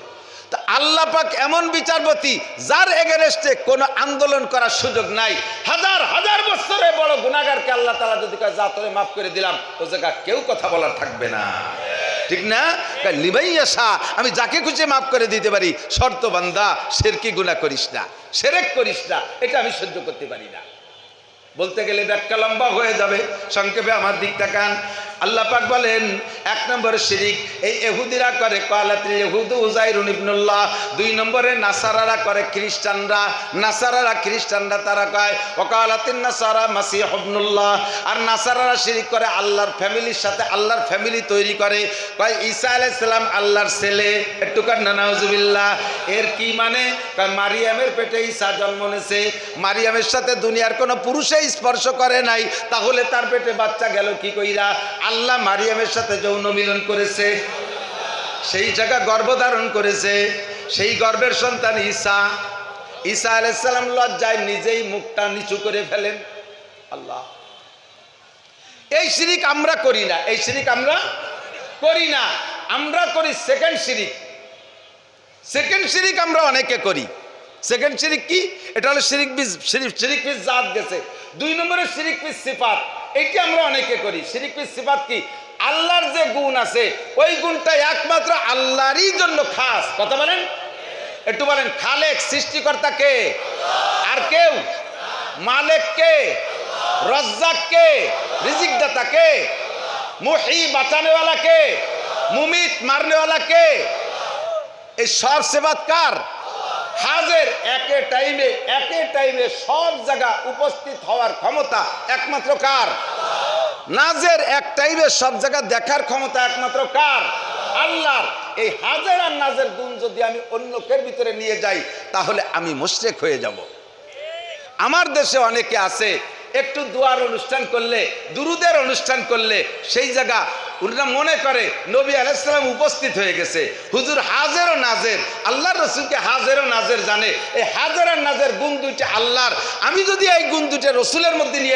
তা আল্লাহ পাক এমন বিচারপতি যার এগেনস্টে কোনো আন্দোলন করার সুযোগ নাই। হাজার হাজার বছরে বড় গুনাহগারকে আল্লাহ তাআলা যদি কয় যা তোরে মাফ করে দিলাম, ও জায়গা কেউ কথা বলার থাকবে না, ঠিক না? লিমাইয়াশা, আমি যাকে খুশি মাফ করে দিতে পারি, শর্ত বান্দা শিরকি গুনাহ করিস না, শিরক করিস না, এটা আমি সহ্য করতে পারি না। বলতে গেলে ব্যাখ্যা লম্বা হয়ে যাবে, সংক্ষেপে আমার দিক তাকান। আল্লাহ পাক বলেন এক নম্বরে শিরিক এই ইহুদিরা করে, ক্বালাতিল ইয়াহুদু উযাইরুন ইবনুল্লাহ। দুই নম্বরে নাসারারা করে, খ্রিস্টানরা তারা কয় ওয়াকালাতিন নাসারা মাসীহ ইবনুল্লাহ। আর নাসারারা শিরিক করে আল্লাহর ফ্যামিলির সাথে, আল্লাহর ফ্যামিলি তৈরি করে, কয় ঈসা আলাইহিস সালাম আল্লাহর ছেলে। একটু কার না নাউজুবিল্লাহ। এর কি মানে? কয় মারিয়ামের পেটে ঈসা জন্ম নিয়েছে, মারিয়ামের সাথে দুনিয়ার কোনো পুরুষে স্পর্শ করে নাই, তাহলে তার পেটে বাচ্চা গেল কি কইরা? আল্লাহ মারিয়ামের সাথে যৌন মিলন করেছে, সেই জায়গা গর্ভধারণ করেছে, সেই গর্ভের সন্তান ঈসা। ঈসা আলাইহিস সালাম লজ্জায় নিজেই মুখটা নিচু করে ফেলেন। আল্লাহ, এই শিরিক আমরা করি না, এই শিরিক আমরা করি না। আমরা করি সেকেন্ড শিরিক। সেকেন্ড শিরিক আমরা অনেকে করি। সেকেন্ড শিরিক কি? এটা হলো শিরিক বিজ জাত গেছে। দুই নম্বরে শিরিক বিজ সিফাত, এইটা আমরা অনেকে করি। শিরিক বিজ সিফাত কি? আল্লাহর যে গুণ আছে ওই গুণটা একমাত্র আল্লাহরই জন্য খাস। কথা বলেন, একটু বলেন। খালেক সৃষ্টিকর্তা কে? আর কেউ? মালিক কে? রজ্জাক কে? রিজিক দাতা কে? মুহি বাঁচানেওয়ালা কে? মুমিত মারনেওয়ালা কে? এই সব সেবাত কার? হাজের। একে টাইমে সব জায়গা উপস্থিত হওয়ার ক্ষমতা একমাত্র কার? নাজের। এক টাইমে সব জায়গা দেখার ক্ষমতা একমাত্র কার? আল্লাহর। এই হাজের আর নাজের গুণ যদি আমি অন্যকের ভিতরে নিয়ে যাই তাহলে আমি মুশরিক হয়ে যাব। আমার দেশে অনেকে আছে, একটু দোয়ার অনুষ্ঠান করলে, দুরুদের অনুষ্ঠান করলে সেই জায়গা ওরা মনে করে নবী আলাইহিস সালাম উপস্থিত হয়ে গেছে। হুজুর হাজের ও নাজের, আল্লাহর রাসূলকে হাজের ও নাজের জানে। এই হাজের আর নাজের গুণ দুইটা আল্লাহর। আমি যদি এই গুণ দুইটা রাসূলের মধ্যে নিয়ে